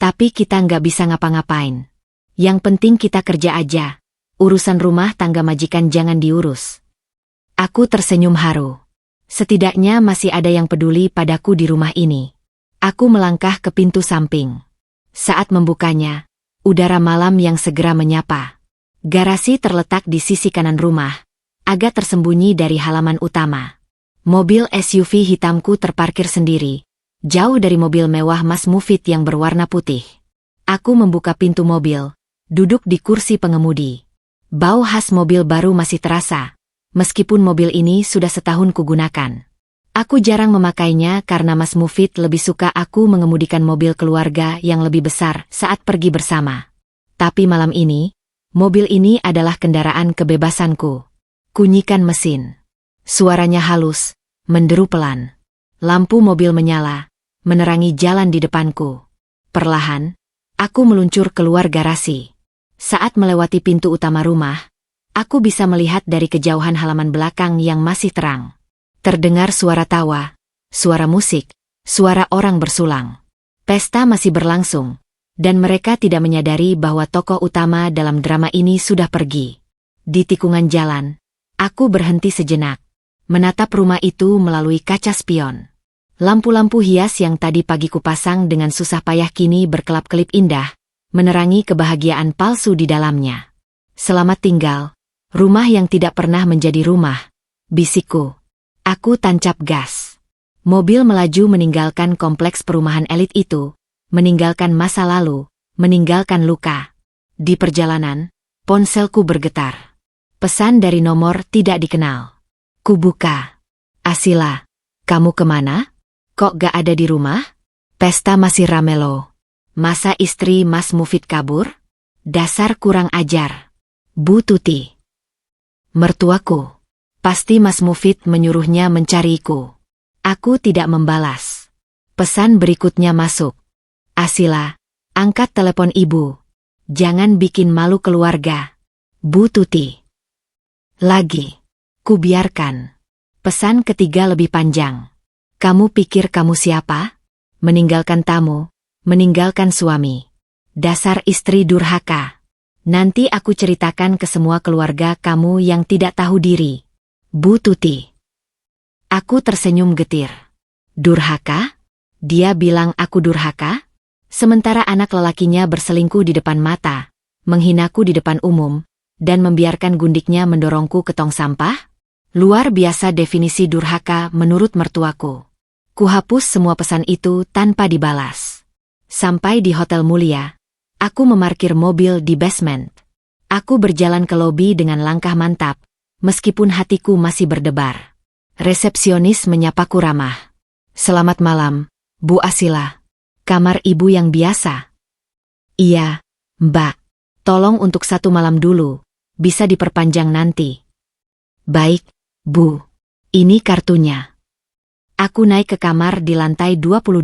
Tapi kita nggak bisa ngapa-ngapain. Yang penting kita kerja aja. Urusan rumah tangga majikan jangan diurus. Aku tersenyum haru. Setidaknya masih ada yang peduli padaku di rumah ini. Aku melangkah ke pintu samping. Saat membukanya, udara malam yang segera menyapa. Garasi terletak di sisi kanan rumah, agak tersembunyi dari halaman utama. Mobil SUV hitamku terparkir sendiri, jauh dari mobil mewah Mas Mufid yang berwarna putih. Aku membuka pintu mobil, duduk di kursi pengemudi. Bau khas mobil baru masih terasa, meskipun mobil ini sudah setahun kugunakan. Aku jarang memakainya karena Mas Mufid lebih suka aku mengemudikan mobil keluarga yang lebih besar saat pergi bersama. Tapi malam ini, mobil ini adalah kendaraan kebebasanku. Kunyikan mesin. Suaranya halus, menderu pelan. Lampu mobil menyala, menerangi jalan di depanku. Perlahan, aku meluncur keluar garasi. Saat melewati pintu utama rumah, aku bisa melihat dari kejauhan halaman belakang yang masih terang. Terdengar suara tawa, suara musik, suara orang bersulang. Pesta masih berlangsung, dan mereka tidak menyadari bahwa tokoh utama dalam drama ini sudah pergi. Di tikungan jalan, aku berhenti sejenak, menatap rumah itu melalui kaca spion. Lampu-lampu hias yang tadi pagi kupasang dengan susah payah kini berkelap-kelip indah, menerangi kebahagiaan palsu di dalamnya. Selamat tinggal, rumah yang tidak pernah menjadi rumah, bisikku. Aku tancap gas. Mobil melaju meninggalkan kompleks perumahan elit itu, meninggalkan masa lalu, meninggalkan luka. Di perjalanan, ponselku bergetar. Pesan dari nomor tidak dikenal. Kubuka. Asila, kamu kemana? Kok gak ada di rumah? Pesta masih rame loh. Masa istri Mas Mufid kabur? Dasar kurang ajar. Bu Tuti. Mertuaku. Pasti Mas Mufid menyuruhnya mencariku. Aku tidak membalas. Pesan berikutnya masuk. Asila, angkat telepon ibu. Jangan bikin malu keluarga. Bu Tuti. Lagi. Kubiarkan. Pesan ketiga lebih panjang. Kamu pikir kamu siapa? Meninggalkan tamu. Meninggalkan suami. Dasar istri durhaka. Nanti aku ceritakan ke semua keluarga kamu yang tidak tahu diri. Bu Tuti. Aku tersenyum getir. Durhaka? Dia bilang aku durhaka? Sementara anak lelakinya berselingkuh di depan mata, menghinaku di depan umum, dan membiarkan gundiknya mendorongku ke tong sampah? Luar biasa definisi durhaka menurut mertuaku. Kuhapus semua pesan itu tanpa dibalas. Sampai di hotel mulia, aku memarkir mobil di basement. Aku berjalan ke lobi dengan langkah mantap, meskipun hatiku masih berdebar. Resepsionis menyapaku ramah. Selamat malam, Bu Asila. Kamar ibu yang biasa? Iya, Mbak. Tolong untuk 1 malam dulu, bisa diperpanjang nanti. Baik, Bu. Ini kartunya. Aku naik ke kamar di lantai 22.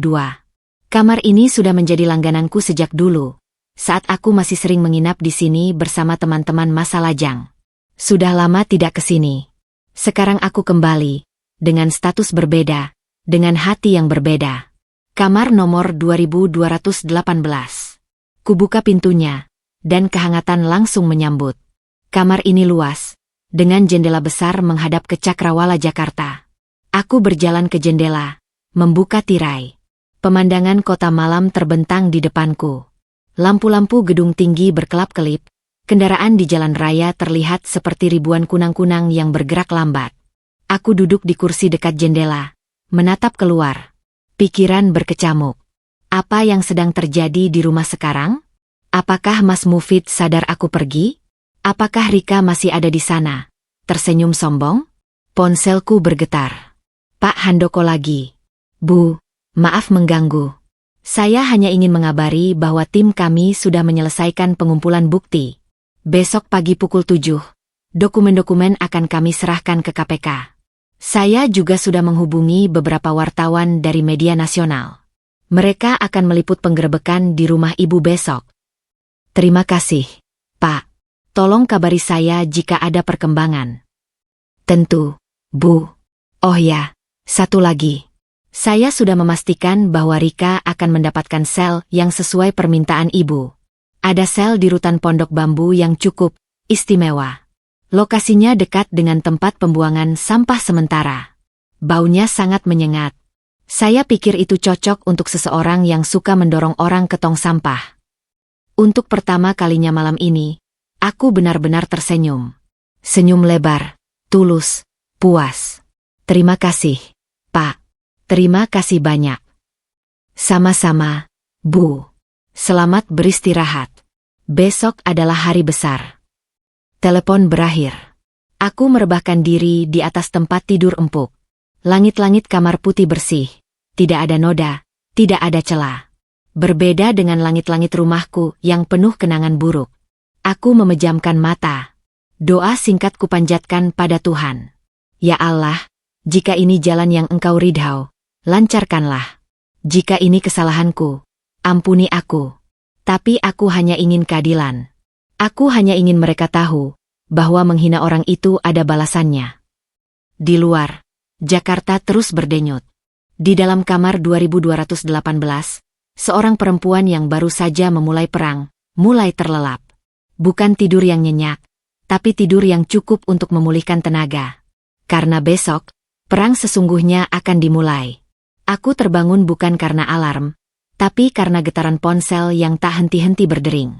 Kamar ini sudah menjadi langgananku sejak dulu, saat aku masih sering menginap di sini bersama teman-teman masa lajang. Sudah lama tidak ke sini. Sekarang aku kembali, dengan status berbeda, dengan hati yang berbeda. Kamar nomor 2218. Kubuka pintunya, dan kehangatan langsung menyambut. Kamar ini luas, dengan jendela besar menghadap ke Cakrawala Jakarta. Aku berjalan ke jendela, membuka tirai. Pemandangan kota malam terbentang di depanku. Lampu-lampu gedung tinggi berkelap-kelip, kendaraan di jalan raya terlihat seperti ribuan kunang-kunang yang bergerak lambat. Aku duduk di kursi dekat jendela, menatap keluar. Pikiran berkecamuk. Apa yang sedang terjadi di rumah sekarang? Apakah Mas Mufid sadar aku pergi? Apakah Rika masih ada di sana? Tersenyum sombong? Ponselku bergetar. Pak Handoko lagi. Bu, maaf mengganggu. Saya hanya ingin mengabari bahwa tim kami sudah menyelesaikan pengumpulan bukti. Besok pagi pukul 7, dokumen-dokumen akan kami serahkan ke KPK. Saya juga sudah menghubungi beberapa wartawan dari media nasional. Mereka akan meliput penggerebekan di rumah ibu besok. Terima kasih, Pak. Tolong kabari saya jika ada perkembangan. Tentu, Bu. Oh ya, satu lagi. Saya sudah memastikan bahwa Rika akan mendapatkan sel yang sesuai permintaan ibu. Ada sel di rutan Pondok Bambu yang cukup istimewa. Lokasinya dekat dengan tempat pembuangan sampah sementara. Baunya sangat menyengat. Saya pikir itu cocok untuk seseorang yang suka mendorong orang ke tong sampah. Untuk pertama kalinya malam ini, aku benar-benar tersenyum. Senyum lebar, tulus, puas. Terima kasih, Pak. Terima kasih banyak. Sama-sama, Bu. Selamat beristirahat. Besok adalah hari besar. Telepon berakhir. Aku merebahkan diri di atas tempat tidur empuk. Langit-langit kamar putih bersih. Tidak ada noda, tidak ada celah. Berbeda dengan langit-langit rumahku yang penuh kenangan buruk. Aku memejamkan mata. Doa singkat kupanjatkan pada Tuhan. Ya Allah, jika ini jalan yang Engkau ridhau, lancarkanlah. Jika ini kesalahanku, ampuni aku. Tapi aku hanya ingin keadilan. Aku hanya ingin mereka tahu bahwa menghina orang itu ada balasannya. Di luar, Jakarta terus berdenyut. Di dalam kamar 2218, seorang perempuan yang baru saja memulai perang, mulai terlelap. Bukan tidur yang nyenyak, tapi tidur yang cukup untuk memulihkan tenaga. Karena besok, perang sesungguhnya akan dimulai. Aku terbangun bukan karena alarm, tapi karena getaran ponsel yang tak henti-henti berdering.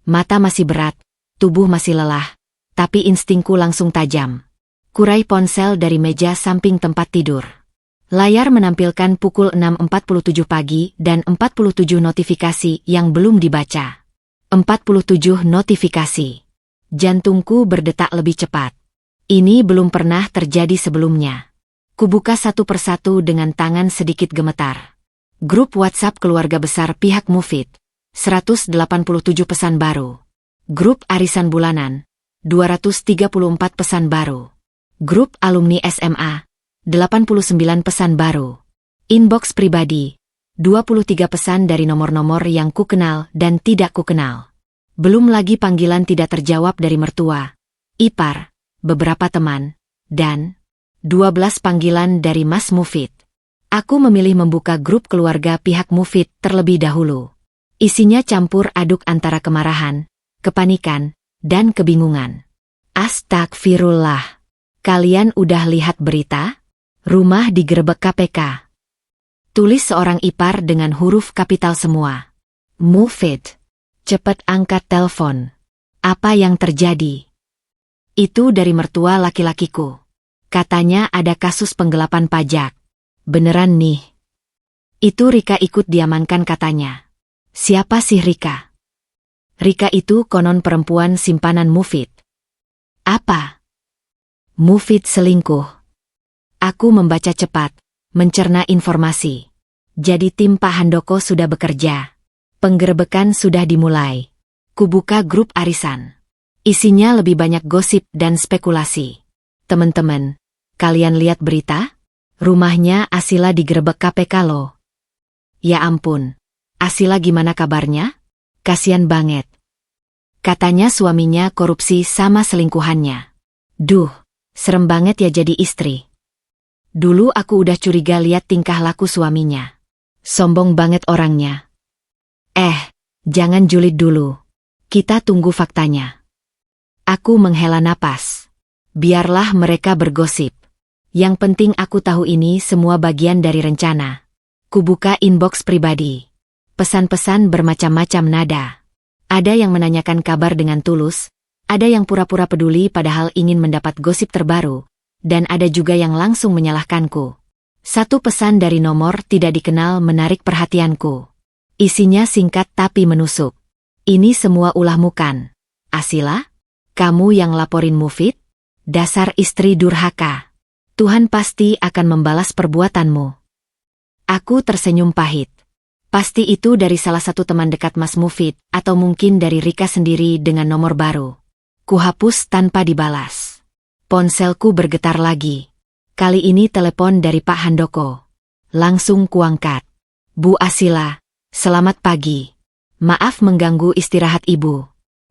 Mata masih berat, tubuh masih lelah, tapi instingku langsung tajam. Kurai ponsel dari meja samping tempat tidur. Layar menampilkan pukul 6.47 pagi dan 47 notifikasi yang belum dibaca. 47 notifikasi. Jantungku berdetak lebih cepat. Ini belum pernah terjadi sebelumnya. Kubuka satu persatu dengan tangan sedikit gemetar. Grup WhatsApp keluarga besar pihak Mufid, 187 pesan baru. Grup arisan bulanan, 234 pesan baru. Grup alumni SMA, 89 pesan baru. Inbox pribadi, 23 pesan dari nomor-nomor yang kukenal dan tidak kukenal. Belum lagi panggilan tidak terjawab dari mertua, ipar, beberapa teman, dan 12 panggilan dari Mas Mufid. Aku memilih membuka grup keluarga pihak Mufid terlebih dahulu. Isinya campur aduk antara kemarahan, kepanikan, dan kebingungan. Astagfirullah. Kalian udah lihat berita? Rumah digerebek KPK. Tulis seorang ipar dengan huruf kapital semua. Mufid. Cepat angkat telepon. Apa yang terjadi? Itu dari mertua laki-lakiku. Katanya ada kasus penggelapan pajak. Beneran nih. Itu Rika ikut diamankan katanya. Siapa sih Rika? Rika itu konon perempuan simpanan Mufid. Apa? Mufid selingkuh. Aku membaca cepat, mencerna informasi. Jadi tim Pak Handoko sudah bekerja. Penggerebekan sudah dimulai. Kubuka grup arisan. Isinya lebih banyak gosip dan spekulasi. Teman-teman, kalian lihat berita? Rumahnya Asila digerebek KPK loh. Ya ampun, Asila gimana kabarnya? Kasian banget. Katanya suaminya korupsi sama selingkuhannya. Duh, serem banget ya jadi istri. Dulu aku udah curiga lihat tingkah laku suaminya. Sombong banget orangnya. Jangan julid dulu. Kita tunggu faktanya. Aku menghela napas. Biarlah mereka bergosip. Yang penting aku tahu ini semua bagian dari rencana. Kubuka inbox pribadi. Pesan-pesan bermacam-macam nada. Ada yang menanyakan kabar dengan tulus, ada yang pura-pura peduli padahal ingin mendapat gosip terbaru, dan ada juga yang langsung menyalahkanku. Satu pesan dari nomor tidak dikenal menarik perhatianku. Isinya singkat tapi menusuk. Ini semua ulahmu kan? Asila? Kamu yang laporin Mufid? Dasar istri durhaka. Tuhan pasti akan membalas perbuatanmu. Aku tersenyum pahit. Pasti itu dari salah satu teman dekat Mas Mufid, atau mungkin dari Rika sendiri dengan nomor baru. Kuhapus tanpa dibalas. Ponselku bergetar lagi. Kali ini telepon dari Pak Handoko. Langsung kuangkat. Bu Asila, selamat pagi. Maaf mengganggu istirahat Ibu.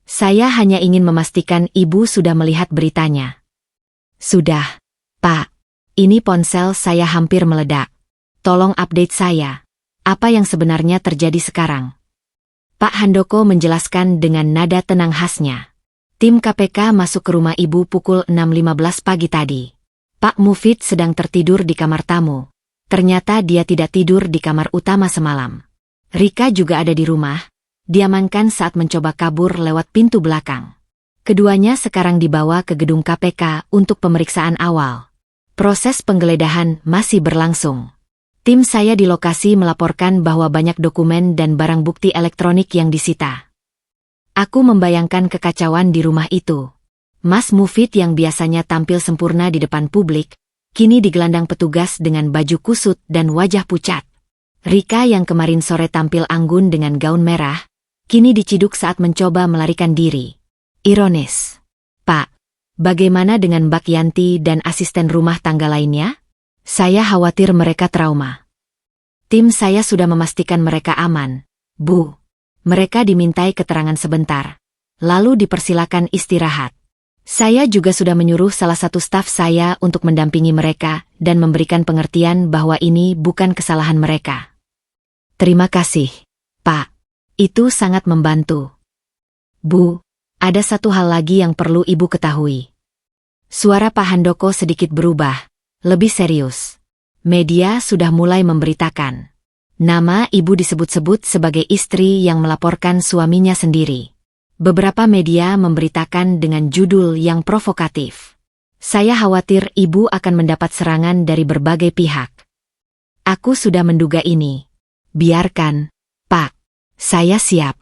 Saya hanya ingin memastikan Ibu sudah melihat beritanya. Sudah, Pak. Ini ponsel saya hampir meledak. Tolong update saya. Apa yang sebenarnya terjadi sekarang? Pak Handoko menjelaskan dengan nada tenang khasnya. Tim KPK masuk ke rumah Ibu pukul 6.15 pagi tadi. Pak Mufid sedang tertidur di kamar tamu. Ternyata dia tidak tidur di kamar utama semalam. Rika juga ada di rumah. Diamankan saat mencoba kabur lewat pintu belakang. Keduanya sekarang dibawa ke gedung KPK untuk pemeriksaan awal. Proses penggeledahan masih berlangsung. Tim saya di lokasi melaporkan bahwa banyak dokumen dan barang bukti elektronik yang disita. Aku membayangkan kekacauan di rumah itu. Mas Mufid yang biasanya tampil sempurna di depan publik, kini digelandang petugas dengan baju kusut dan wajah pucat. Rika yang kemarin sore tampil anggun dengan gaun merah, kini diciduk saat mencoba melarikan diri. Ironis. Pak, bagaimana dengan Mbak Yanti dan asisten rumah tangga lainnya? Saya khawatir mereka trauma. Tim saya sudah memastikan mereka aman, Bu. Mereka dimintai keterangan sebentar, lalu dipersilakan istirahat. Saya juga sudah menyuruh salah satu staf saya untuk mendampingi mereka dan memberikan pengertian bahwa ini bukan kesalahan mereka. Terima kasih, Pak. Itu sangat membantu. Bu, ada satu hal lagi yang perlu Ibu ketahui. Suara Pak Handoko sedikit berubah. Lebih serius. Media sudah mulai memberitakan. Nama Ibu disebut-sebut sebagai istri yang melaporkan suaminya sendiri. Beberapa media memberitakan dengan judul yang provokatif. Saya khawatir Ibu akan mendapat serangan dari berbagai pihak. Aku sudah menduga ini. Biarkan, Pak. Saya siap.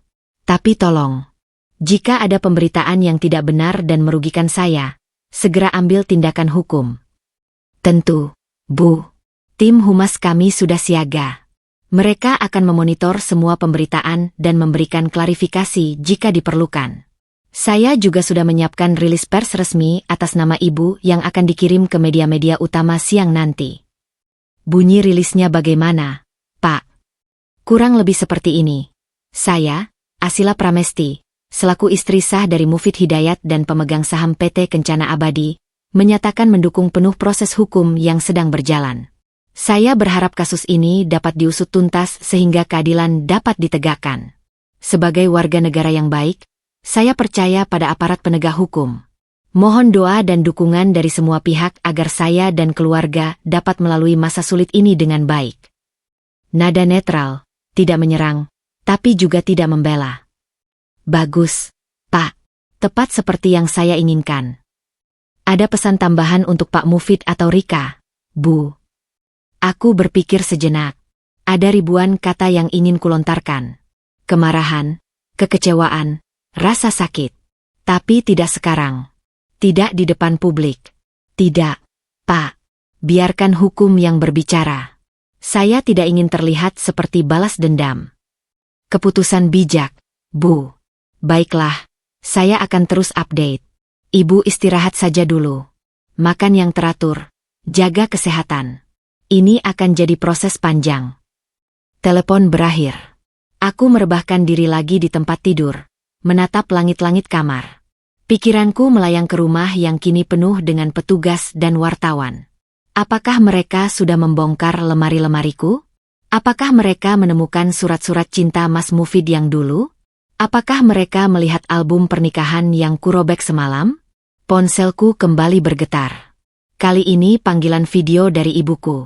Tapi tolong. Jika ada pemberitaan yang tidak benar dan merugikan saya, segera ambil tindakan hukum. Tentu, Bu. Tim humas kami sudah siaga. Mereka akan memonitor semua pemberitaan dan memberikan klarifikasi jika diperlukan. Saya juga sudah menyiapkan rilis pers resmi atas nama Ibu yang akan dikirim ke media-media utama siang nanti. Bunyi rilisnya bagaimana, Pak? Kurang lebih seperti ini. Saya, Asila Pramesti, selaku istri sah dari Mufid Hidayat dan pemegang saham PT Kencana Abadi, menyatakan mendukung penuh proses hukum yang sedang berjalan. Saya berharap kasus ini dapat diusut tuntas sehingga keadilan dapat ditegakkan. Sebagai warga negara yang baik, saya percaya pada aparat penegak hukum. Mohon doa dan dukungan dari semua pihak agar saya dan keluarga dapat melalui masa sulit ini dengan baik. Nada netral, tidak menyerang, tapi juga tidak membela. Bagus, Pak. Tepat seperti yang saya inginkan. Ada pesan tambahan untuk Pak Mufid atau Rika, Bu. Aku berpikir sejenak. Ada ribuan kata yang ingin kulontarkan. Kemarahan, kekecewaan, rasa sakit. Tapi tidak sekarang. Tidak di depan publik. Tidak, Pak. Biarkan hukum yang berbicara. Saya tidak ingin terlihat seperti balas dendam. Keputusan bijak, Bu. Baiklah, saya akan terus update. Ibu istirahat saja dulu. Makan yang teratur. Jaga kesehatan. Ini akan jadi proses panjang. Telepon berakhir. Aku merebahkan diri lagi di tempat tidur, menatap langit-langit kamar. Pikiranku melayang ke rumah yang kini penuh dengan petugas dan wartawan. Apakah mereka sudah membongkar lemari-lemariku? Apakah mereka menemukan surat-surat cinta Mas Mufid yang dulu? Apakah mereka melihat album pernikahan yang kurobek semalam? Ponselku kembali bergetar. Kali ini panggilan video dari ibuku.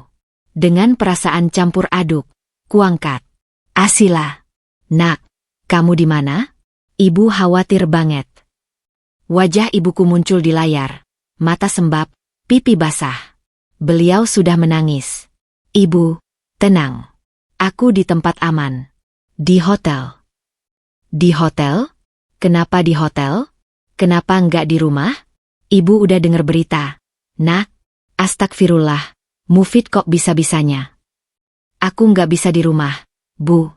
Dengan perasaan campur aduk, kuangkat. Asila. Nak, kamu di mana? Ibu khawatir banget. Wajah ibuku muncul di layar. Mata sembab, pipi basah. Beliau sudah menangis. Ibu, tenang. Aku di tempat aman. Di hotel. Di hotel? Kenapa di hotel? Kenapa nggak di rumah? Ibu udah dengar berita. Nak, astagfirullah, Mufid kok bisa-bisanya. Aku nggak bisa di rumah, Bu.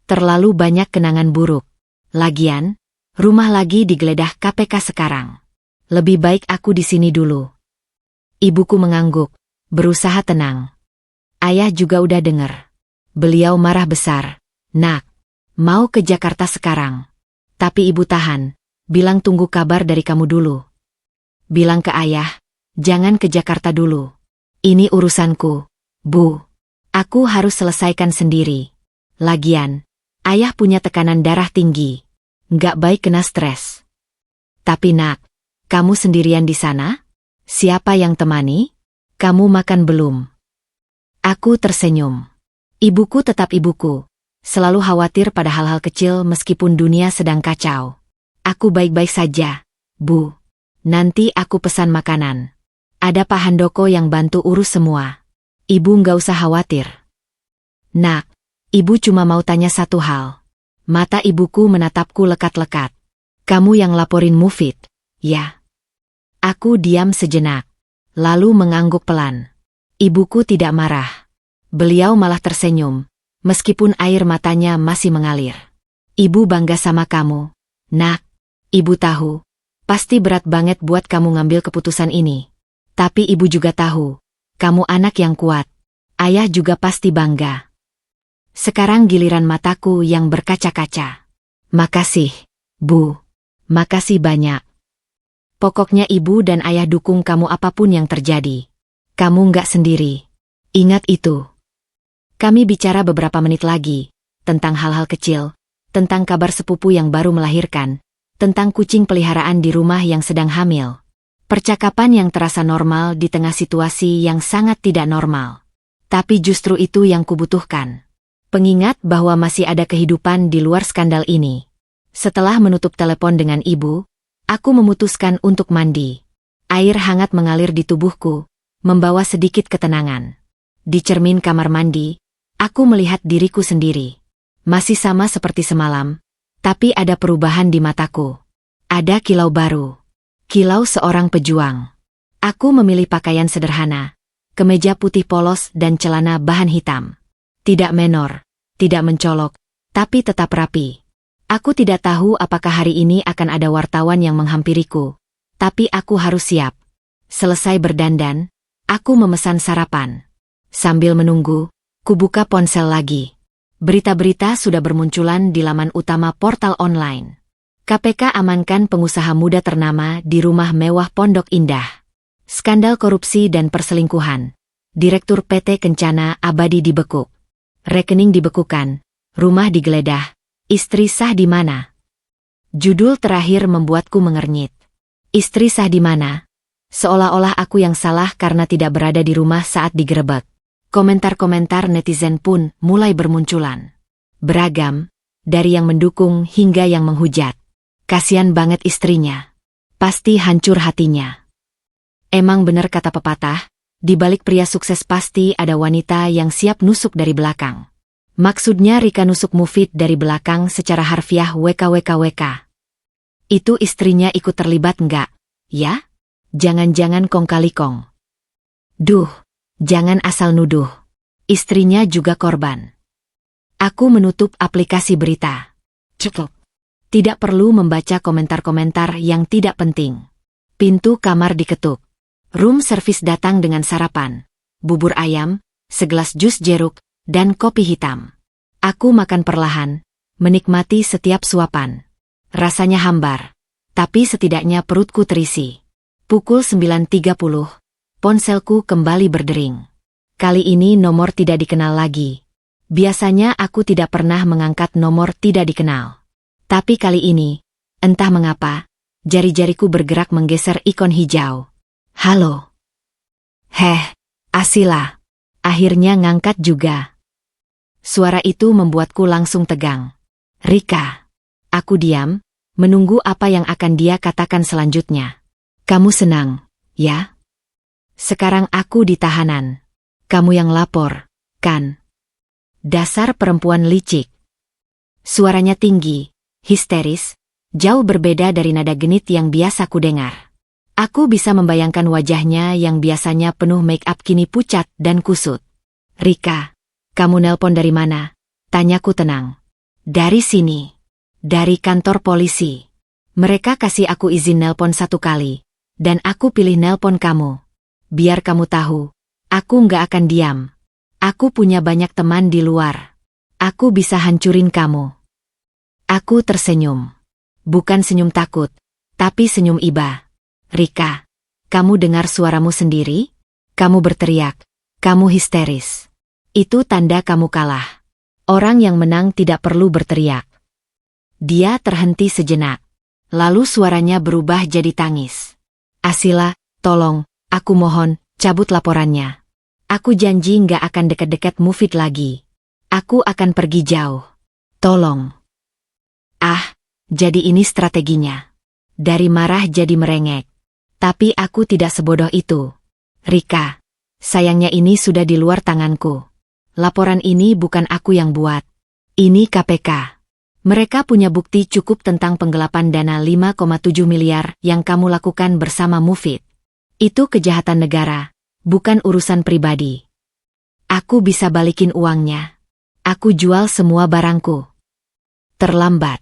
Terlalu banyak kenangan buruk. Lagian, rumah lagi digeledah KPK sekarang. Lebih baik aku di sini dulu. Ibuku mengangguk, berusaha tenang. Ayah juga udah denger. Beliau marah besar. Nak, mau ke Jakarta sekarang. Tapi ibu tahan, bilang tunggu kabar dari kamu dulu. Bilang ke ayah, jangan ke Jakarta dulu. Ini urusanku, Bu. Aku harus selesaikan sendiri. Lagian, ayah punya tekanan darah tinggi. Nggak baik kena stres. Tapi nak, kamu sendirian di sana? Siapa yang temani? Kamu makan belum? Aku tersenyum. Ibuku tetap ibuku. Selalu khawatir pada hal-hal kecil meskipun dunia sedang kacau. Aku baik-baik saja, Bu. Nanti aku pesan makanan. Ada Pak Handoko yang bantu urus semua. Ibu nggak usah khawatir. Nak, ibu cuma mau tanya satu hal. Mata ibuku menatapku lekat-lekat. Kamu yang laporin Mufid, ya? Aku diam sejenak, lalu mengangguk pelan. Ibuku tidak marah. Beliau malah tersenyum, meskipun air matanya masih mengalir. Ibu bangga sama kamu, nak. Ibu tahu, pasti berat banget buat kamu ngambil keputusan ini. Tapi ibu juga tahu, kamu anak yang kuat. Ayah juga pasti bangga. Sekarang giliran mataku yang berkaca-kaca. Makasih, Bu. Makasih banyak. Pokoknya ibu dan ayah dukung kamu apapun yang terjadi. Kamu nggak sendiri. Ingat itu. Kami bicara beberapa menit lagi, tentang hal-hal kecil, tentang kabar sepupu yang baru melahirkan, tentang kucing peliharaan di rumah yang sedang hamil. Percakapan yang terasa normal di tengah situasi yang sangat tidak normal. Tapi justru itu yang kubutuhkan. Pengingat bahwa masih ada kehidupan di luar skandal ini. Setelah menutup telepon dengan ibu, aku memutuskan untuk mandi. Air hangat mengalir di tubuhku, membawa sedikit ketenangan. Di cermin kamar mandi, aku melihat diriku sendiri. Masih sama seperti semalam, tapi ada perubahan di mataku. Ada kilau baru. Kilau seorang pejuang. Aku memilih pakaian sederhana, kemeja putih polos dan celana bahan hitam. Tidak menor, tidak mencolok, tapi tetap rapi. Aku tidak tahu apakah hari ini akan ada wartawan yang menghampiriku, tapi aku harus siap. Selesai berdandan, aku memesan sarapan. Sambil menunggu, kubuka ponsel lagi. Berita-berita sudah bermunculan di laman utama portal online. KPK amankan pengusaha muda ternama di rumah mewah Pondok Indah. Skandal korupsi dan perselingkuhan. Direktur PT Kencana Abadi dibekuk. Rekening dibekukan, rumah digeledah. Istri sah di mana? Judul terakhir membuatku mengernyit. Istri sah di mana? Seolah-olah aku yang salah karena tidak berada di rumah saat digerebek. Komentar-komentar netizen pun mulai bermunculan. Beragam, dari yang mendukung hingga yang menghujat. Kasian banget istrinya. Pasti hancur hatinya. Emang benar kata pepatah, di balik pria sukses pasti ada wanita yang siap nusuk dari belakang. Maksudnya Rika nusuk Mufid dari belakang secara harfiah WKWKWK. Itu istrinya ikut terlibat enggak, ya? Jangan-jangan kong kali kong. Duh, jangan asal nuduh. Istrinya juga korban. Aku menutup aplikasi berita. Cukup. Tidak perlu membaca komentar-komentar yang tidak penting. Pintu kamar diketuk. Room service datang dengan sarapan, bubur ayam, segelas jus jeruk, dan kopi hitam. Aku makan perlahan, menikmati setiap suapan. Rasanya hambar, tapi setidaknya perutku terisi. Pukul 9.30, ponselku kembali berdering. Kali ini nomor tidak dikenal lagi. Biasanya aku tidak pernah mengangkat nomor tidak dikenal. Tapi kali ini, entah mengapa, jari-jariku bergerak menggeser ikon hijau. Halo. Asila. Akhirnya ngangkat juga. Suara itu membuatku langsung tegang. Rika. Aku diam, menunggu apa yang akan dia katakan selanjutnya. Kamu senang, ya? Sekarang aku di tahanan. Kamu yang lapor, kan? Dasar perempuan licik. Suaranya tinggi, histeris, jauh berbeda dari nada genit yang biasa kudengar. Aku bisa membayangkan wajahnya yang biasanya penuh make-up kini pucat dan kusut. Rika, kamu nelpon dari mana? Tanyaku tenang. Dari sini. Dari kantor polisi. Mereka kasih aku izin nelpon 1 kali. Dan aku pilih nelpon kamu. Biar kamu tahu, aku nggak akan diam. Aku punya banyak teman di luar. Aku bisa hancurin kamu. Aku tersenyum. Bukan senyum takut, tapi senyum iba. Rika, kamu dengar suaramu sendiri? Kamu berteriak. Kamu histeris. Itu tanda kamu kalah. Orang yang menang tidak perlu berteriak. Dia terhenti sejenak. Lalu suaranya berubah jadi tangis. Asila, tolong, aku mohon, cabut laporannya. Aku janji nggak akan deket-deket Mufid lagi. Aku akan pergi jauh. Tolong. Ah, jadi ini strateginya. Dari marah jadi merengek. Tapi aku tidak sebodoh itu. Rika, sayangnya ini sudah di luar tanganku. Laporan ini bukan aku yang buat. Ini KPK. Mereka punya bukti cukup tentang penggelapan dana 5,7 miliar yang kamu lakukan bersama Mufid. Itu kejahatan negara, bukan urusan pribadi. Aku bisa balikin uangnya. Aku jual semua barangku. Terlambat.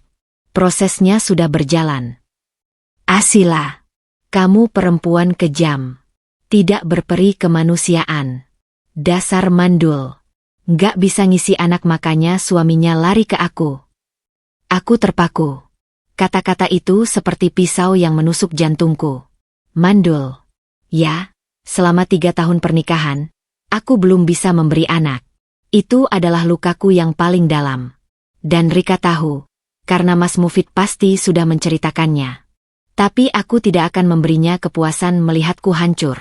Prosesnya sudah berjalan. Asila, kamu perempuan kejam. Tidak berperi kemanusiaan. Dasar mandul. Nggak bisa ngisi anak makanya suaminya lari ke aku. Aku terpaku. Kata-kata itu seperti pisau yang menusuk jantungku. Mandul. Ya, selama 3 tahun pernikahan, aku belum bisa memberi anak. Itu adalah lukaku yang paling dalam. Dan Rika tahu, karena Mas Mufid pasti sudah menceritakannya. Tapi aku tidak akan memberinya kepuasan melihatku hancur.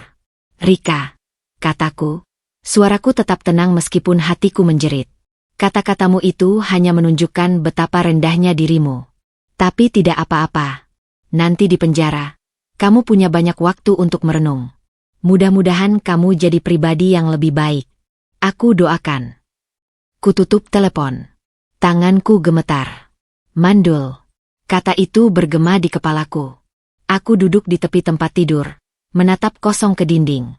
Rika, kataku, suaraku tetap tenang meskipun hatiku menjerit. Kata-katamu itu hanya menunjukkan betapa rendahnya dirimu. Tapi tidak apa-apa. Nanti di penjara, kamu punya banyak waktu untuk merenung. Mudah-mudahan kamu jadi pribadi yang lebih baik. Aku doakan. Kututup telepon. Tanganku gemetar. Mandul. Kata itu bergema di kepalaku. Aku duduk di tepi tempat tidur, menatap kosong ke dinding.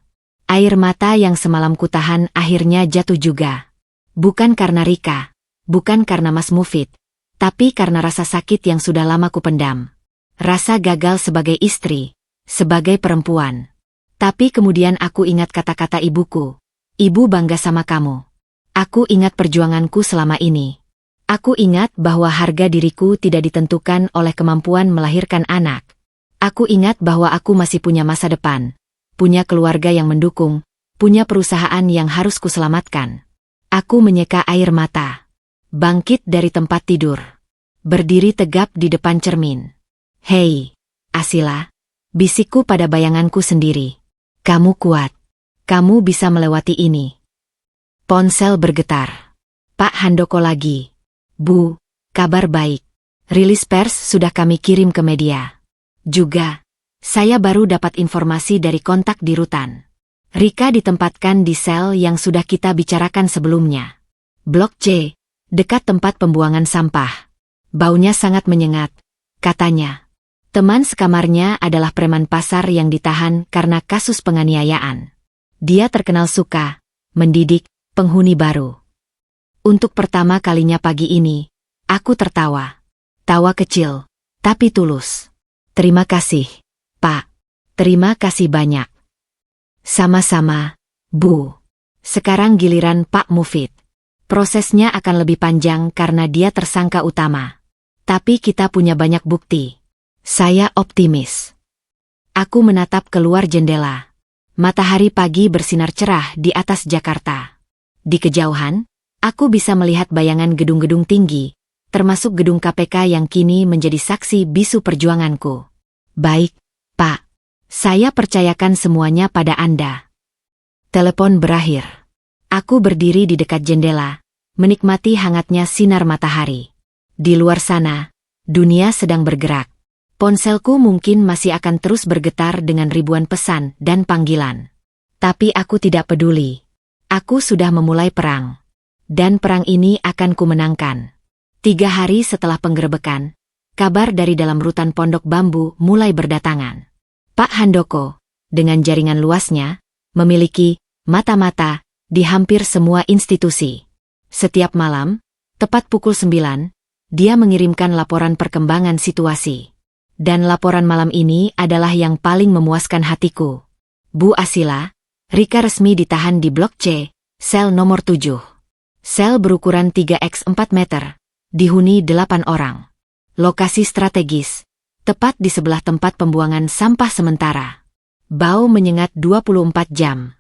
Air mata yang semalam kutahan akhirnya jatuh juga. Bukan karena Rika, bukan karena Mas Mufid, tapi karena rasa sakit yang sudah lama kupendam. Rasa gagal sebagai istri, sebagai perempuan. Tapi kemudian aku ingat kata-kata ibuku. Ibu bangga sama kamu. Aku ingat perjuanganku selama ini. Aku ingat bahwa harga diriku tidak ditentukan oleh kemampuan melahirkan anak. Aku ingat bahwa aku masih punya masa depan, punya keluarga yang mendukung, punya perusahaan yang harus kuselamatkan. Aku menyeka air mata. Bangkit dari tempat tidur. Berdiri tegap di depan cermin. Hei, Asila, bisikku pada bayanganku sendiri. Kamu kuat. Kamu bisa melewati ini. Ponsel bergetar. Pak Handoko lagi. Bu, kabar baik. Rilis pers sudah kami kirim ke media. Juga, saya baru dapat informasi dari kontak di rutan. Rika ditempatkan di sel yang sudah kita bicarakan sebelumnya. Blok C, dekat tempat pembuangan sampah. Baunya sangat menyengat, katanya. Teman sekamarnya adalah preman pasar yang ditahan karena kasus penganiayaan. Dia terkenal suka mendidik penghuni baru. Untuk pertama kalinya pagi ini, aku tertawa. Tawa kecil, tapi tulus. Terima kasih, Pak. Terima kasih banyak. Sama-sama, Bu. Sekarang giliran Pak Mufid. Prosesnya akan lebih panjang karena dia tersangka utama. Tapi kita punya banyak bukti. Saya optimis. Aku menatap keluar jendela. Matahari pagi bersinar cerah di atas Jakarta. Di kejauhan, aku bisa melihat bayangan gedung-gedung tinggi, termasuk gedung KPK yang kini menjadi saksi bisu perjuanganku. Baik, Pak. Saya percayakan semuanya pada Anda. Telepon berakhir. Aku berdiri di dekat jendela, menikmati hangatnya sinar matahari. Di luar sana, dunia sedang bergerak. Ponselku mungkin masih akan terus bergetar dengan ribuan pesan dan panggilan. Tapi aku tidak peduli. Aku sudah memulai perang. Dan perang ini akan kumenangkan. 3 hari setelah penggerebekan, kabar dari dalam rutan Pondok Bambu mulai berdatangan. Pak Handoko, dengan jaringan luasnya, memiliki mata-mata di hampir semua institusi. Setiap malam, tepat pukul 9, dia mengirimkan laporan perkembangan situasi. Dan laporan malam ini adalah yang paling memuaskan hatiku. Bu Asila, Rika resmi ditahan di Blok C, sel nomor 7. Sel berukuran 3x4 meter, dihuni 8 orang. Lokasi strategis, tepat di sebelah tempat pembuangan sampah sementara. Bau menyengat 24 jam.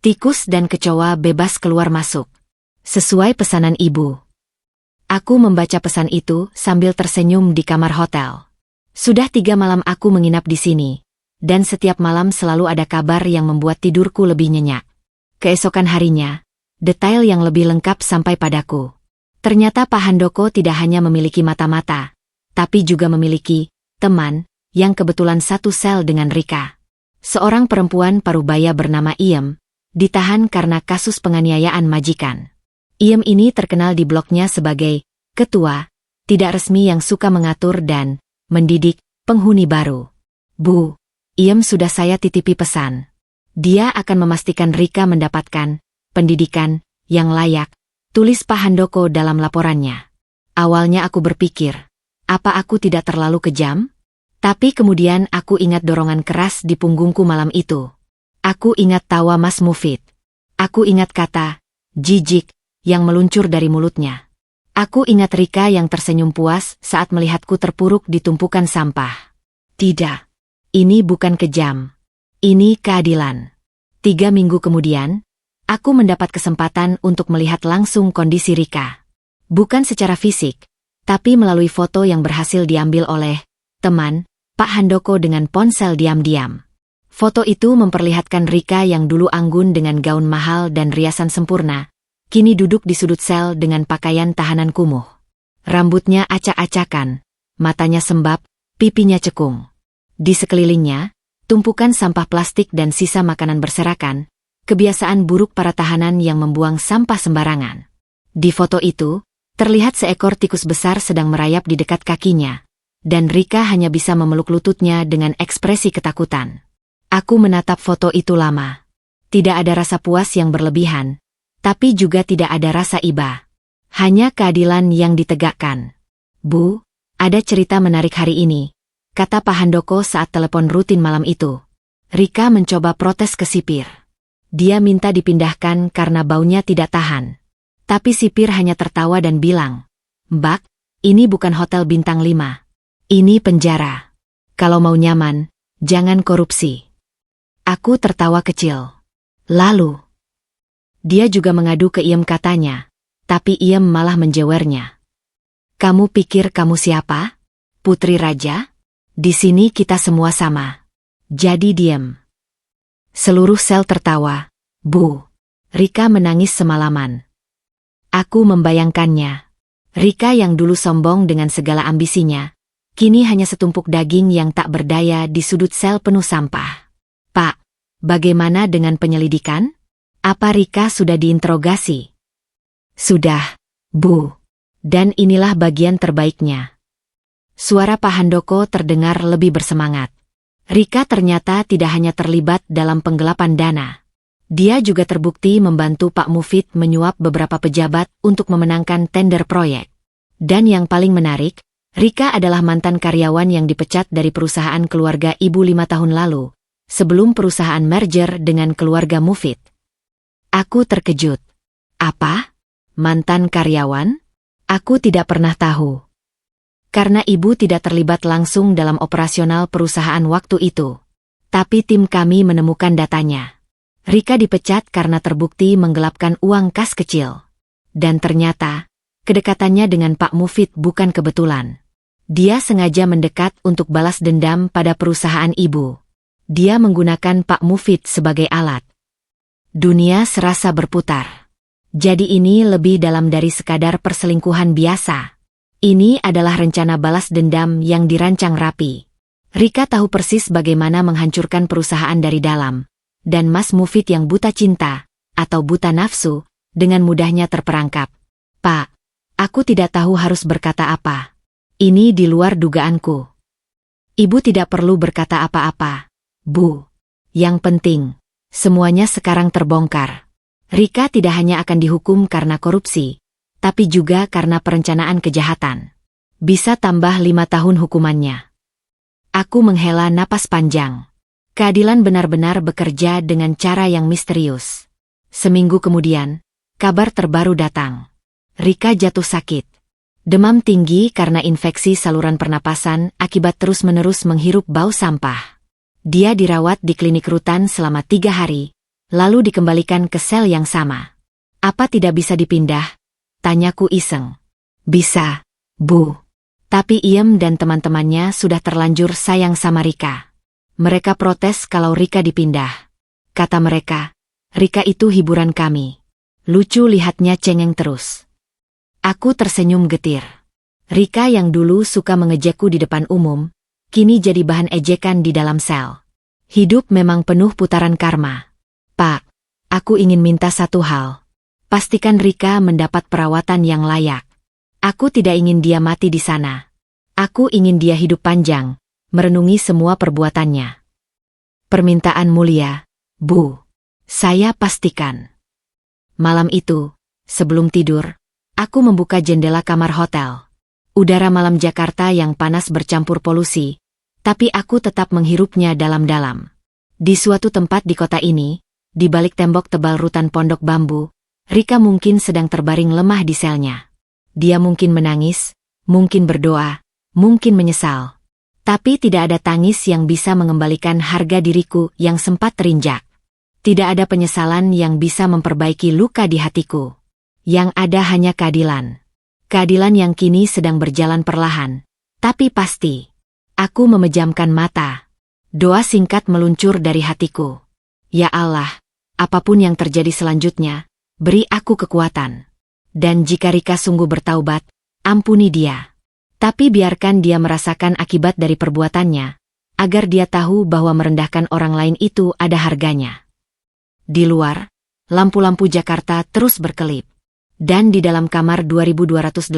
Tikus dan kecoa bebas keluar masuk. Sesuai pesanan ibu. Aku membaca pesan itu sambil tersenyum di kamar hotel. Sudah 3 malam aku menginap di sini, dan setiap malam selalu ada kabar yang membuat tidurku lebih nyenyak. Keesokan harinya, detail yang lebih lengkap sampai padaku. Ternyata Pak Handoko tidak hanya memiliki mata-mata, tapi juga memiliki teman yang kebetulan satu sel dengan Rika. Seorang perempuan parubaya bernama Iem, ditahan karena kasus penganiayaan majikan. Iem ini terkenal di bloknya sebagai ketua, tidak resmi yang suka mengatur dan mendidik penghuni baru. Bu, Iem sudah saya titipi pesan. Dia akan memastikan Rika mendapatkan pendidikan yang layak, tulis Pak Handoko dalam laporannya. Awalnya aku berpikir, apa aku tidak terlalu kejam? Tapi kemudian aku ingat dorongan keras di punggungku malam itu. Aku ingat tawa Mas Mufid. Aku ingat kata jijik yang meluncur dari mulutnya. Aku ingat Rika yang tersenyum puas saat melihatku terpuruk di tumpukan sampah. Tidak, ini bukan kejam. Ini keadilan. 3 minggu kemudian, aku mendapat kesempatan untuk melihat langsung kondisi Rika. Bukan secara fisik, tapi melalui foto yang berhasil diambil oleh teman Pak Handoko dengan ponsel diam-diam. Foto itu memperlihatkan Rika yang dulu anggun dengan gaun mahal dan riasan sempurna, kini duduk di sudut sel dengan pakaian tahanan kumuh. Rambutnya acak-acakan, matanya sembab, pipinya cekung. Di sekelilingnya, tumpukan sampah plastik dan sisa makanan berserakan, kebiasaan buruk para tahanan yang membuang sampah sembarangan. Di foto itu, terlihat seekor tikus besar sedang merayap di dekat kakinya, dan Rika hanya bisa memeluk lututnya dengan ekspresi ketakutan. Aku menatap foto itu lama. Tidak ada rasa puas yang berlebihan, tapi juga tidak ada rasa iba. Hanya keadilan yang ditegakkan. Bu, ada cerita menarik hari ini, kata Pak Handoko saat telepon rutin malam itu. Rika mencoba protes ke sipir. Dia minta dipindahkan karena baunya tidak tahan. Tapi sipir hanya tertawa dan bilang, Mbak, ini bukan hotel bintang 5. Ini penjara. Kalau mau nyaman, jangan korupsi. Aku tertawa kecil. Lalu, dia juga mengadu ke Iem katanya, tapi Iem malah menjewernya. Kamu pikir kamu siapa? Putri Raja? Di sini kita semua sama. Jadi diem. Seluruh sel tertawa. Bu, Rika menangis semalaman. Aku membayangkannya. Rika yang dulu sombong dengan segala ambisinya, kini hanya setumpuk daging yang tak berdaya di sudut sel penuh sampah. Pak, bagaimana dengan penyelidikan? Apa Rika sudah diinterogasi? Sudah, Bu. Dan inilah bagian terbaiknya. Suara Pak Handoko terdengar lebih bersemangat. Rika ternyata tidak hanya terlibat dalam penggelapan dana. Dia juga terbukti membantu Pak Mufid menyuap beberapa pejabat untuk memenangkan tender proyek. Dan yang paling menarik, Rika adalah mantan karyawan yang dipecat dari perusahaan keluarga ibu 5 tahun lalu, sebelum perusahaan merger dengan keluarga Mufid. Aku terkejut. Apa? Mantan karyawan? Aku tidak pernah tahu. Karena ibu tidak terlibat langsung dalam operasional perusahaan waktu itu. Tapi tim kami menemukan datanya. Rika dipecat karena terbukti menggelapkan uang kas kecil. Dan ternyata, kedekatannya dengan Pak Mufid bukan kebetulan. Dia sengaja mendekat untuk balas dendam pada perusahaan ibu. Dia menggunakan Pak Mufid sebagai alat. Dunia serasa berputar. Jadi ini lebih dalam dari sekadar perselingkuhan biasa. Ini adalah rencana balas dendam yang dirancang rapi. Rika tahu persis bagaimana menghancurkan perusahaan dari dalam. Dan Mas Mufid yang buta cinta, atau buta nafsu, dengan mudahnya terperangkap. Pak, aku tidak tahu harus berkata apa. Ini di luar dugaanku. Ibu tidak perlu berkata apa-apa, Bu. Yang penting, semuanya sekarang terbongkar. Rika tidak hanya akan dihukum karena korupsi, tapi juga karena perencanaan kejahatan. Bisa tambah 5 tahun hukumannya. Aku menghela napas panjang. Keadilan benar-benar bekerja dengan cara yang misterius. Seminggu kemudian, kabar terbaru datang. Rika jatuh sakit. Demam tinggi karena infeksi saluran pernapasan akibat terus-menerus menghirup bau sampah. Dia dirawat di klinik rutan selama 3 hari, lalu dikembalikan ke sel yang sama. Apa tidak bisa dipindah? Tanyaku iseng. Bisa, Bu. Tapi Iem dan teman-temannya sudah terlanjur sayang sama Rika. Mereka protes kalau Rika dipindah. Kata mereka, Rika itu hiburan kami. Lucu lihatnya cengeng terus. Aku tersenyum getir. Rika yang dulu suka mengejekku di depan umum, kini jadi bahan ejekan di dalam sel. Hidup memang penuh putaran karma. Pak, aku ingin minta satu hal. Pastikan Rika mendapat perawatan yang layak. Aku tidak ingin dia mati di sana. Aku ingin dia hidup panjang, merenungi semua perbuatannya. Permintaan mulia, Bu. Saya pastikan. Malam itu, sebelum tidur, aku membuka jendela kamar hotel. Udara malam Jakarta yang panas bercampur polusi, tapi aku tetap menghirupnya dalam-dalam. Di suatu tempat di kota ini, di balik tembok tebal rutan pondok bambu, Rika mungkin sedang terbaring lemah di selnya. Dia mungkin menangis, mungkin berdoa, mungkin menyesal. Tapi tidak ada tangis yang bisa mengembalikan harga diriku yang sempat terinjak. Tidak ada penyesalan yang bisa memperbaiki luka di hatiku. Yang ada hanya keadilan. Keadilan yang kini sedang berjalan perlahan, tapi pasti. Aku memejamkan mata. Doa singkat meluncur dari hatiku. Ya Allah, apapun yang terjadi selanjutnya, beri aku kekuatan. Dan jika Rika sungguh bertaubat, ampuni dia. Tapi biarkan dia merasakan akibat dari perbuatannya, agar dia tahu bahwa merendahkan orang lain itu ada harganya. Di luar, lampu-lampu Jakarta terus berkelip. Dan di dalam kamar 2218,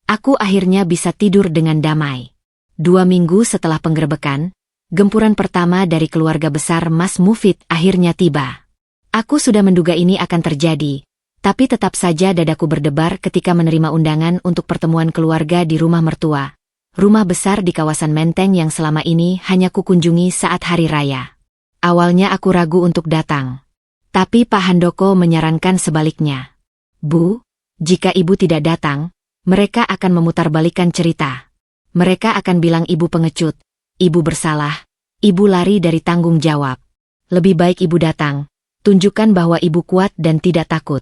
aku akhirnya bisa tidur dengan damai. 2 minggu setelah penggerebekan, gempuran pertama dari keluarga besar Mas Mufid akhirnya tiba. Aku sudah menduga ini akan terjadi. Tapi tetap saja dadaku berdebar ketika menerima undangan untuk pertemuan keluarga di rumah mertua. Rumah besar di kawasan Menteng yang selama ini hanya kukunjungi saat hari raya. Awalnya aku ragu untuk datang. Tapi Pak Handoko menyarankan sebaliknya. Bu, jika ibu tidak datang, mereka akan memutarbalikkan cerita. Mereka akan bilang ibu pengecut, ibu bersalah, ibu lari dari tanggung jawab. Lebih baik ibu datang, tunjukkan bahwa ibu kuat dan tidak takut.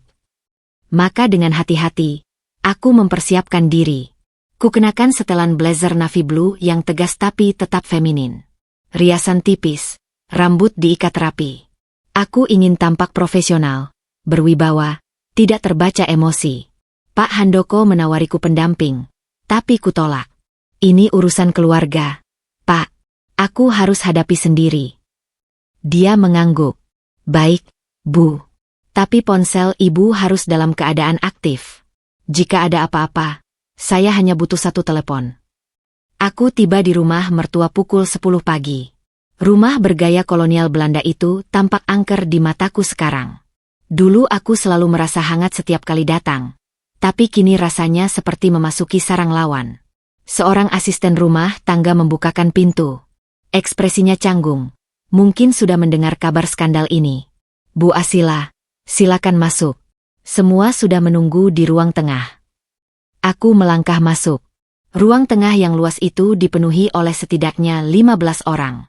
Maka dengan hati-hati, aku mempersiapkan diri. Kukenakan setelan blazer navy blue yang tegas tapi tetap feminin. Riasan tipis, rambut diikat rapi. Aku ingin tampak profesional, berwibawa, tidak terbaca emosi. Pak Handoko menawariku pendamping, tapi kutolak. Ini urusan keluarga, Pak. Aku harus hadapi sendiri. Dia mengangguk. Baik, Bu. Tapi ponsel ibu harus dalam keadaan aktif. Jika ada apa-apa, saya hanya butuh 1 telepon. Aku tiba di rumah mertua pukul 10 pagi. Rumah bergaya kolonial Belanda itu tampak angker di mataku sekarang. Dulu aku selalu merasa hangat setiap kali datang. Tapi kini rasanya seperti memasuki sarang lawan. Seorang asisten rumah tangga membukakan pintu. Ekspresinya canggung. Mungkin sudah mendengar kabar skandal ini. Bu Asila, silakan masuk. Semua sudah menunggu di ruang tengah. Aku melangkah masuk. Ruang tengah yang luas itu dipenuhi oleh setidaknya 15 orang.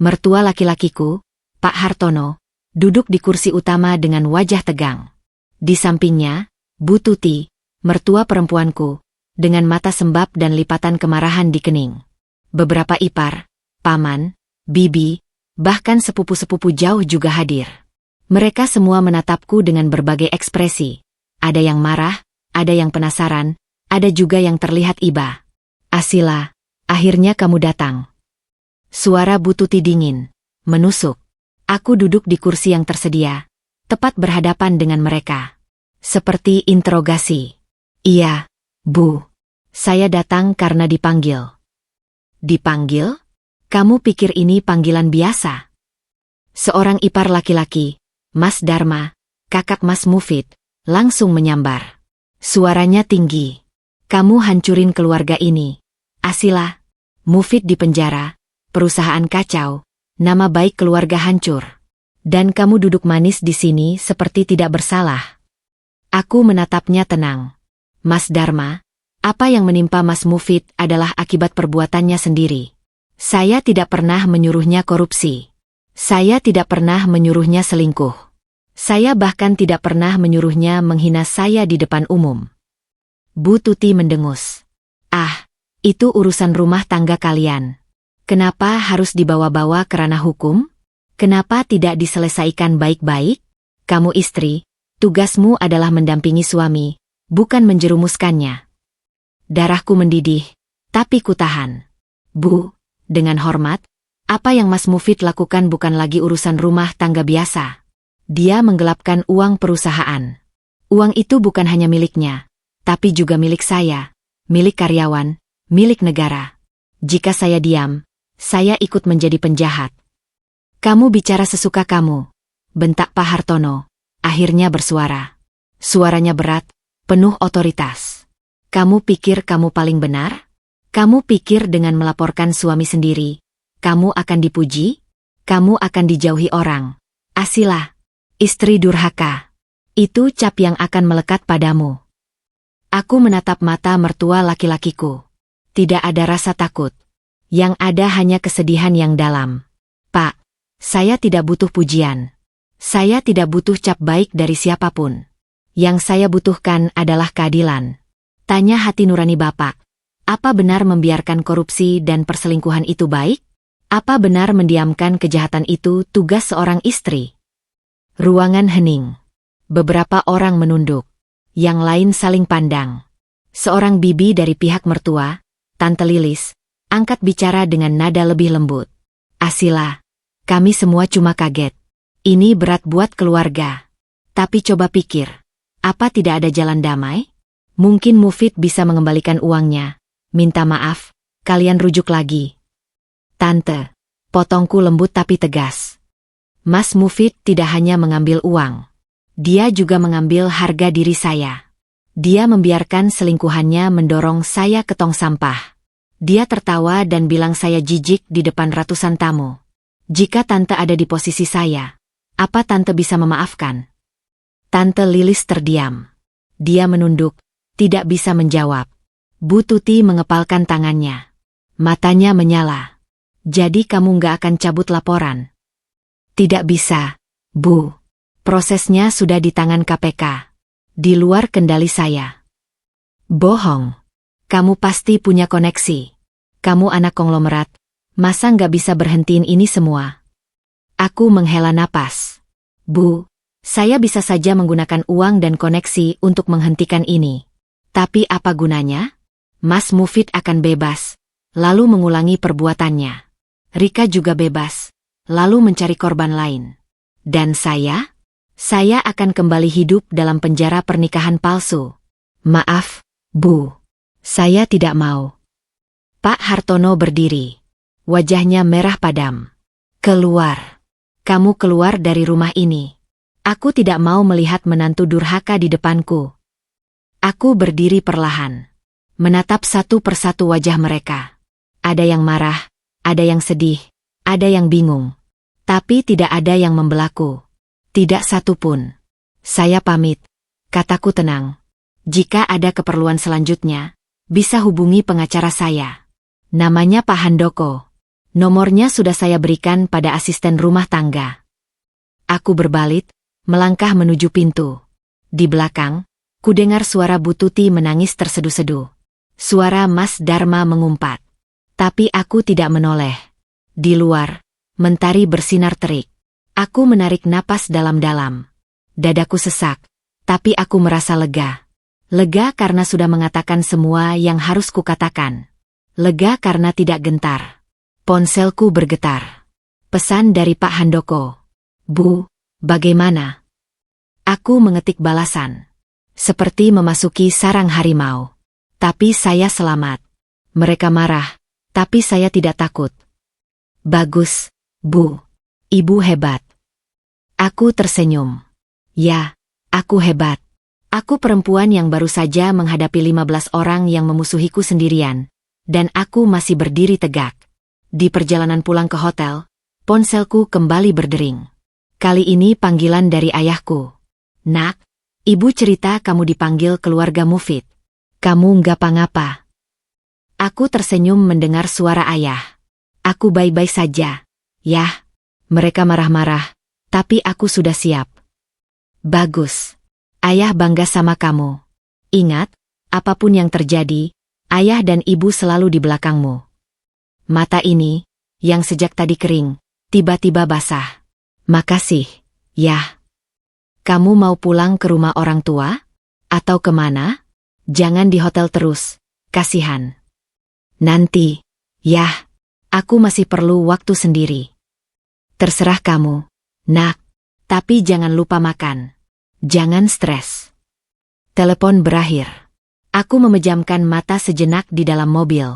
Mertua laki-lakiku, Pak Hartono, duduk di kursi utama dengan wajah tegang. Di sampingnya, Bu Tuti, mertua perempuanku, dengan mata sembab dan lipatan kemarahan di kening. Beberapa ipar, paman, bibi, bahkan sepupu-sepupu jauh juga hadir. Mereka semua menatapku dengan berbagai ekspresi. Ada yang marah, ada yang penasaran, ada juga yang terlihat iba. Asila, akhirnya kamu datang. Suara Bu Tuti dingin, menusuk. Aku duduk di kursi yang tersedia, tepat berhadapan dengan mereka. Seperti interogasi. Iya, Bu. Saya datang karena dipanggil. Dipanggil? Kamu pikir ini panggilan biasa? Seorang ipar laki-laki, Mas Dharma, kakak Mas Mufid, langsung menyambar. Suaranya tinggi. Kamu hancurin keluarga ini. Asila. Mufid di penjara. Perusahaan kacau. Nama baik keluarga hancur. Dan kamu duduk manis di sini seperti tidak bersalah. Aku menatapnya tenang. Mas Dharma, apa yang menimpa Mas Mufid adalah akibat perbuatannya sendiri. Saya tidak pernah menyuruhnya korupsi. Saya tidak pernah menyuruhnya selingkuh. Saya bahkan tidak pernah menyuruhnya menghina saya di depan umum. Bu Tuti mendengus. Ah, itu urusan rumah tangga kalian. Kenapa harus dibawa-bawa ke ranah hukum? Kenapa tidak diselesaikan baik-baik? Kamu istri, tugasmu adalah mendampingi suami, bukan menjerumuskannya. Darahku mendidih, tapi kutahan. Bu, dengan hormat, apa yang Mas Mufid lakukan bukan lagi urusan rumah tangga biasa. Dia menggelapkan uang perusahaan. Uang itu bukan hanya miliknya, tapi juga milik saya, milik karyawan, milik negara. Jika saya diam, saya ikut menjadi penjahat. Kamu bicara sesuka kamu, bentak Pak Hartono, akhirnya bersuara. Suaranya berat, penuh otoritas. Kamu pikir kamu paling benar? Kamu pikir dengan melaporkan suami sendiri, kamu akan dipuji? Kamu akan dijauhi orang. Asila, istri durhaka. Itu cap yang akan melekat padamu. Aku menatap mata mertua laki-lakiku. Tidak ada rasa takut. Yang ada hanya kesedihan yang dalam. Pak, saya tidak butuh pujian. Saya tidak butuh cap baik dari siapapun. Yang saya butuhkan adalah keadilan. Tanya hati nurani Bapak. Apa benar membiarkan korupsi dan perselingkuhan itu baik? Apa benar mendiamkan kejahatan itu tugas seorang istri? Ruangan hening. Beberapa orang menunduk. Yang lain saling pandang. Seorang bibi dari pihak mertua, Tante Lilis, angkat bicara dengan nada lebih lembut. Asila, kami semua cuma kaget. Ini berat buat keluarga. Tapi coba pikir, apa tidak ada jalan damai? Mungkin Mufid bisa mengembalikan uangnya. Minta maaf, kalian rujuk lagi. Tante, potongku lembut tapi tegas. Mas Mufid tidak hanya mengambil uang. Dia juga mengambil harga diri saya. Dia membiarkan selingkuhannya mendorong saya ke tong sampah. Dia tertawa dan bilang saya jijik di depan ratusan tamu. Jika Tante ada di posisi saya, apa Tante bisa memaafkan? Tante Lilis terdiam. Dia menunduk, tidak bisa menjawab. Bu Tuti mengepalkan tangannya. Matanya menyala. Jadi kamu nggak akan cabut laporan? Tidak bisa, Bu. Prosesnya sudah di tangan KPK. Di luar kendali saya. Bohong. Kamu pasti punya koneksi. Kamu anak konglomerat. Masa nggak bisa berhentiin ini semua? Aku menghela napas. Bu, saya bisa saja menggunakan uang dan koneksi untuk menghentikan ini. Tapi apa gunanya? Mas Mufid akan bebas, lalu mengulangi perbuatannya. Rika juga bebas, lalu mencari korban lain. Dan saya? Saya akan kembali hidup dalam penjara pernikahan palsu. Maaf, Bu. Saya tidak mau. Pak Hartono berdiri. Wajahnya merah padam. Keluar. Kamu keluar dari rumah ini. Aku tidak mau melihat menantu durhaka di depanku. Aku berdiri perlahan. Menatap satu persatu wajah mereka. Ada yang marah, ada yang sedih, ada yang bingung. Tapi tidak ada yang membelaku. Tidak satu pun. Saya pamit. Kataku tenang. Jika ada keperluan selanjutnya, bisa hubungi pengacara saya. Namanya Pak Handoko. Nomornya sudah saya berikan pada asisten rumah tangga. Aku berbalit, melangkah menuju pintu. Di belakang, kudengar suara Bu Tuti menangis terseduh-seduh. Suara Mas Dharma mengumpat. Tapi aku tidak menoleh. Di luar, mentari bersinar terik. Aku menarik napas dalam-dalam. Dadaku sesak, tapi aku merasa lega. Lega karena sudah mengatakan semua yang harus kukatakan. Lega karena tidak gentar. Ponselku bergetar. Pesan dari Pak Handoko. Bu, bagaimana? Aku mengetik balasan. Seperti memasuki sarang harimau. Tapi saya selamat. Mereka marah, tapi saya tidak takut. Bagus, Bu. Ibu hebat. Aku tersenyum. Ya, aku hebat. Aku perempuan yang baru saja menghadapi 15 orang yang memusuhiku sendirian, dan aku masih berdiri tegak. Di perjalanan pulang ke hotel, ponselku kembali berdering. Kali ini panggilan dari ayahku. Nak, ibu cerita kamu dipanggil keluarga Mufid. Kamu nggak apa-apa. Aku tersenyum mendengar suara ayah. Aku baik-baik saja. Yah, mereka marah-marah, tapi aku sudah siap. Bagus. Ayah bangga sama kamu. Ingat, apapun yang terjadi, ayah dan ibu selalu di belakangmu. Mata ini, yang sejak tadi kering, tiba-tiba basah. Makasih, Yah. Kamu mau pulang ke rumah orang tua? Atau kemana? Jangan di hotel terus, kasihan. Nanti, Yah. Aku masih perlu waktu sendiri. Terserah kamu, Nak. Tapi jangan lupa makan. Jangan stres. Telepon berakhir. Aku memejamkan mata sejenak di dalam mobil.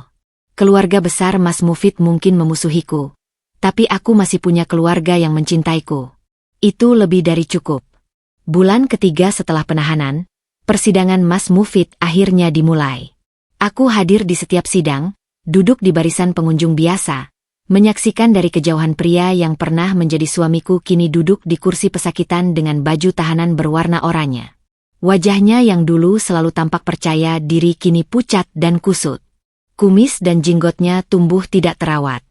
Keluarga besar Mas Mufid mungkin memusuhiku, tapi aku masih punya keluarga yang mencintaiku. Itu lebih dari cukup. Bulan ketiga setelah penahanan, persidangan Mas Mufid akhirnya dimulai. Aku hadir di setiap sidang, duduk di barisan pengunjung biasa, menyaksikan dari kejauhan pria yang pernah menjadi suamiku kini duduk di kursi pesakitan dengan baju tahanan berwarna oranye. Wajahnya yang dulu selalu tampak percaya diri kini pucat dan kusut. Kumis dan jenggotnya tumbuh tidak terawat.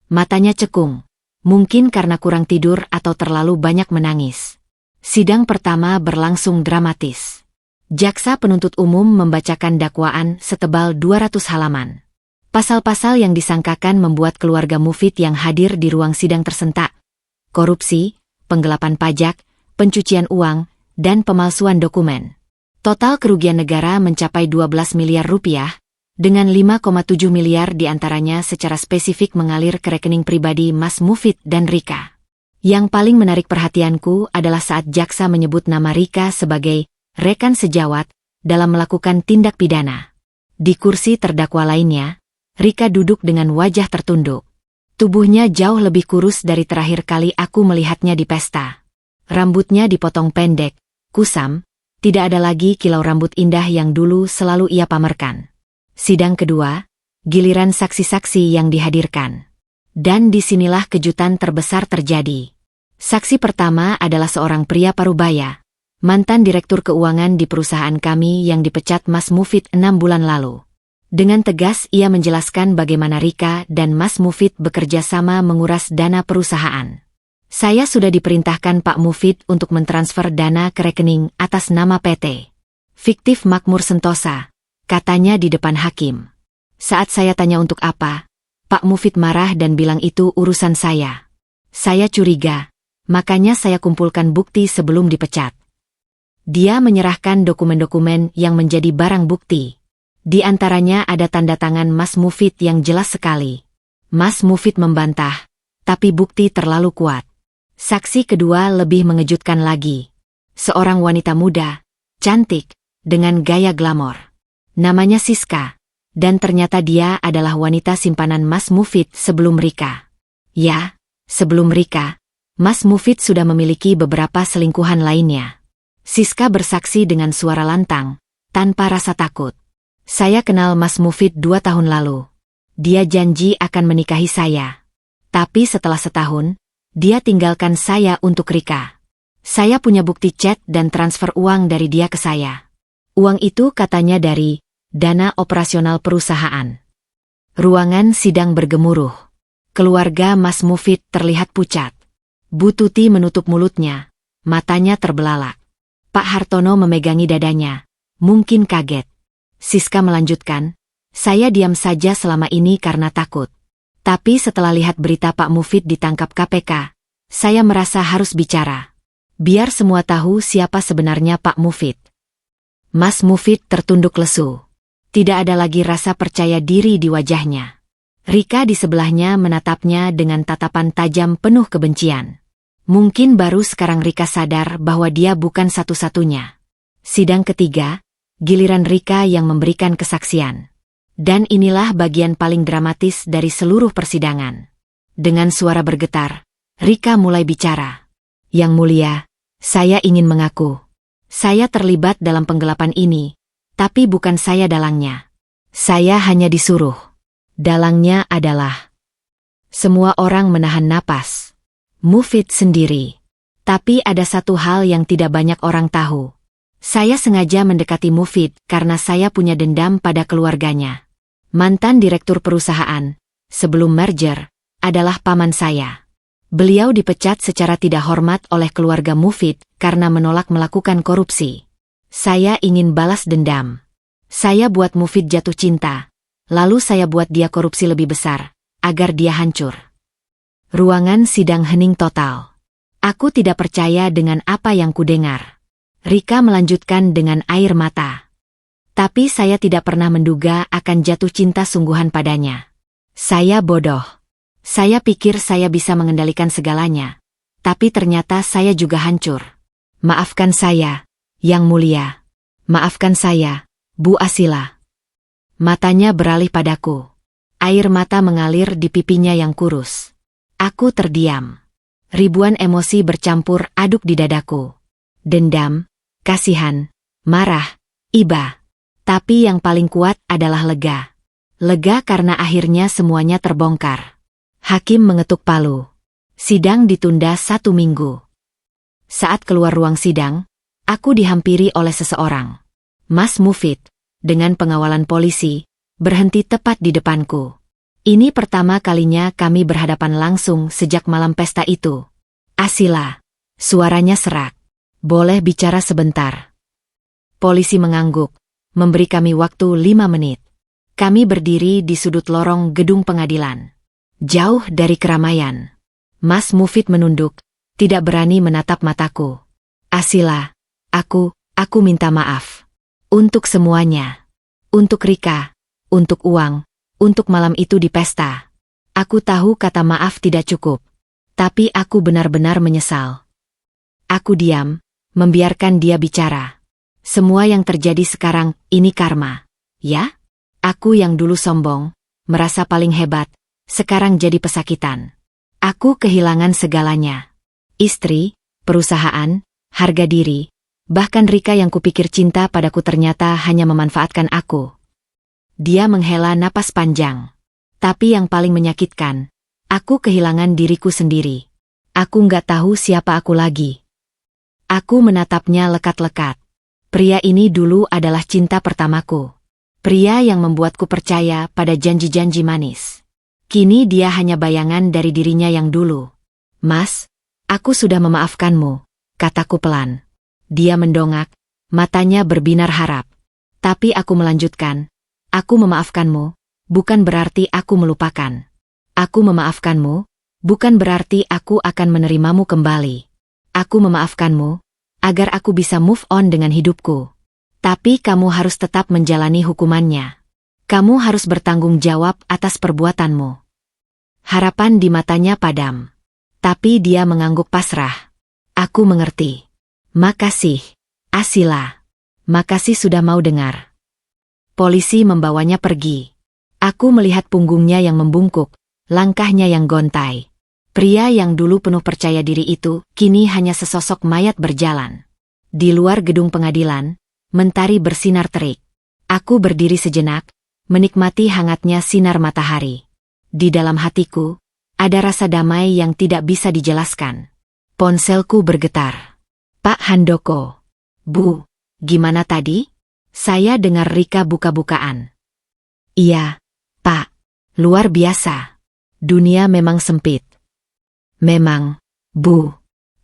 Matanya cekung, mungkin karena kurang tidur atau terlalu banyak menangis. Sidang pertama berlangsung dramatis. Jaksa penuntut umum membacakan dakwaan setebal 200 halaman. Pasal-pasal yang disangkakan membuat keluarga Mufid yang hadir di ruang sidang tersentak. Korupsi, penggelapan pajak, pencucian uang, dan pemalsuan dokumen. Total kerugian negara mencapai 12 miliar rupiah, dengan 5,7 miliar diantaranya secara spesifik mengalir ke rekening pribadi Mas Mufid dan Rika. Yang paling menarik perhatianku adalah saat jaksa menyebut nama Rika sebagai rekan sejawat dalam melakukan tindak pidana. Di kursi terdakwa lainnya, Rika duduk dengan wajah tertunduk. Tubuhnya jauh lebih kurus dari terakhir kali aku melihatnya di pesta. Rambutnya dipotong pendek, kusam, tidak ada lagi kilau rambut indah yang dulu selalu ia pamerkan. Sidang kedua, giliran saksi-saksi yang dihadirkan. Dan disinilah kejutan terbesar terjadi. Saksi pertama adalah seorang pria parubaya, mantan direktur keuangan di perusahaan kami yang dipecat Mas Mufid 6 bulan lalu. Dengan tegas ia menjelaskan bagaimana Rika dan Mas Mufid bekerja sama menguras dana perusahaan. Saya sudah diperintahkan Pak Mufid untuk mentransfer dana ke rekening atas nama PT Fiktif Makmur Sentosa, katanya di depan hakim. Saat saya tanya untuk apa, Pak Mufid marah dan bilang itu urusan saya. Saya curiga, makanya saya kumpulkan bukti sebelum dipecat. Dia menyerahkan dokumen-dokumen yang menjadi barang bukti. Di antaranya ada tanda tangan Mas Mufid yang jelas sekali. Mas Mufid membantah, tapi bukti terlalu kuat. Saksi kedua lebih mengejutkan lagi. Seorang wanita muda, cantik, dengan gaya glamor. Namanya Siska, dan ternyata dia adalah wanita simpanan Mas Mufid sebelum Rika. Ya, sebelum Rika, Mas Mufid sudah memiliki beberapa selingkuhan lainnya. Siska bersaksi dengan suara lantang, tanpa rasa takut. Saya kenal Mas Mufid 2 tahun lalu. Dia janji akan menikahi saya. Tapi setelah setahun, dia tinggalkan saya untuk Rika. Saya punya bukti chat dan transfer uang dari dia ke saya. Uang itu katanya dari dana operasional perusahaan. Ruangan sidang bergemuruh. Keluarga Mas Mufid terlihat pucat. Bu Tuti menutup mulutnya, matanya terbelalak. Pak Hartono memegangi dadanya, mungkin kaget. Siska melanjutkan, saya diam saja selama ini karena takut. Tapi setelah lihat berita Pak Mufid ditangkap KPK, saya merasa harus bicara. Biar semua tahu siapa sebenarnya Pak Mufid. Mas Mufid tertunduk lesu. Tidak ada lagi rasa percaya diri di wajahnya. Rika di sebelahnya menatapnya dengan tatapan tajam penuh kebencian. Mungkin baru sekarang Rika sadar bahwa dia bukan satu-satunya. Sidang ketiga, giliran Rika yang memberikan kesaksian. Dan inilah bagian paling dramatis dari seluruh persidangan. Dengan suara bergetar, Rika mulai bicara. Yang mulia, saya ingin mengaku. Saya terlibat dalam penggelapan ini, tapi bukan saya dalangnya. Saya hanya disuruh. Dalangnya adalah... Semua orang menahan napas. Mufid sendiri. Tapi ada satu hal yang tidak banyak orang tahu. Saya sengaja mendekati Mufid karena saya punya dendam pada keluarganya. Mantan direktur perusahaan, sebelum merger, adalah paman saya. Beliau dipecat secara tidak hormat oleh keluarga Mufid karena menolak melakukan korupsi. Saya ingin balas dendam. Saya buat Mufid jatuh cinta, lalu saya buat dia korupsi lebih besar, agar dia hancur. Ruangan sidang hening total. Aku tidak percaya dengan apa yang kudengar. Rika melanjutkan dengan air mata. Tapi saya tidak pernah menduga akan jatuh cinta sungguhan padanya. Saya bodoh. Saya pikir saya bisa mengendalikan segalanya. Tapi ternyata saya juga hancur. Maafkan saya, Yang Mulia. Maafkan saya, Bu Asila. Matanya beralih padaku. Air mata mengalir di pipinya yang kurus. Aku terdiam. Ribuan emosi bercampur aduk di dadaku. Dendam, kasihan, marah, iba. Tapi yang paling kuat adalah lega. Lega karena akhirnya semuanya terbongkar. Hakim mengetuk palu. Sidang ditunda 1 minggu. Saat keluar ruang sidang, aku dihampiri oleh seseorang. Mas Mufid, dengan pengawalan polisi, berhenti tepat di depanku. Ini pertama kalinya kami berhadapan langsung sejak malam pesta itu. Asila. Suaranya serak. Boleh bicara sebentar. Polisi mengangguk, memberi kami waktu 5 menit. Kami berdiri di sudut lorong gedung pengadilan. Jauh dari keramaian. Mas Mufid menunduk, tidak berani menatap mataku. Asila, aku minta maaf. Untuk semuanya. Untuk Rika. Untuk uang. Untuk malam itu di pesta. Aku tahu kata maaf tidak cukup. Tapi aku benar-benar menyesal. Aku diam, membiarkan dia bicara. Semua yang terjadi sekarang, ini karma. Ya? Aku yang dulu sombong, merasa paling hebat, sekarang jadi pesakitan. Aku kehilangan segalanya. Istri, perusahaan, harga diri, bahkan Rika yang kupikir cinta padaku ternyata hanya memanfaatkan aku. Dia menghela napas panjang. Tapi yang paling menyakitkan, aku kehilangan diriku sendiri. Aku nggak tahu siapa aku lagi. Aku menatapnya lekat-lekat. Pria ini dulu adalah cinta pertamaku. Pria yang membuatku percaya pada janji-janji manis. Kini dia hanya bayangan dari dirinya yang dulu. Mas, aku sudah memaafkanmu, kataku pelan. Dia mendongak, matanya berbinar harap. Tapi aku melanjutkan. Aku memaafkanmu, bukan berarti aku melupakan. Aku memaafkanmu, bukan berarti aku akan menerimamu kembali. Aku memaafkanmu, agar aku bisa move on dengan hidupku. Tapi kamu harus tetap menjalani hukumannya. Kamu harus bertanggung jawab atas perbuatanmu. Harapan di matanya padam. Tapi dia mengangguk pasrah. Aku mengerti. Makasih, Asila. Makasih sudah mau dengar. Polisi membawanya pergi. Aku melihat punggungnya yang membungkuk, langkahnya yang gontai. Pria yang dulu penuh percaya diri itu, kini hanya sesosok mayat berjalan. Di luar gedung pengadilan, mentari bersinar terik. Aku berdiri sejenak, menikmati hangatnya sinar matahari. Di dalam hatiku, ada rasa damai yang tidak bisa dijelaskan. Ponselku bergetar. Pak Handoko. Bu, gimana tadi? Saya dengar Rika buka-bukaan. Iya, Pak. Luar biasa. Dunia memang sempit. Memang, Bu.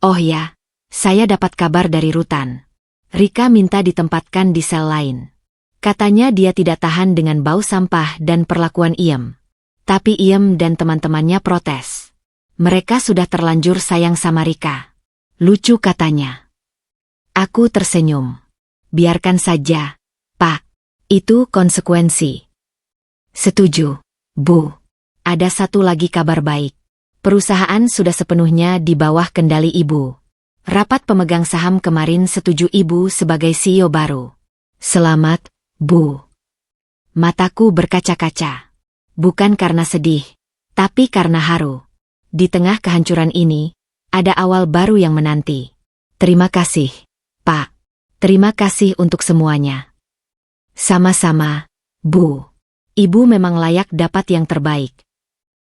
Oh ya, saya dapat kabar dari Rutan. Rika minta ditempatkan di sel lain. Katanya dia tidak tahan dengan bau sampah dan perlakuan Iem. Tapi Iem dan teman-temannya protes. Mereka sudah terlanjur sayang sama Rika. Lucu katanya. Aku tersenyum. Biarkan saja, Pak. Itu konsekuensi. Setuju, Bu. Ada satu lagi kabar baik. Perusahaan sudah sepenuhnya di bawah kendali Ibu. Rapat pemegang saham kemarin setuju Ibu sebagai CEO baru. Selamat, Bu. Mataku berkaca-kaca. Bukan karena sedih, tapi karena haru. Di tengah kehancuran ini, ada awal baru yang menanti. Terima kasih, Pak. Terima kasih untuk semuanya. Sama-sama, Bu. Ibu memang layak dapat yang terbaik.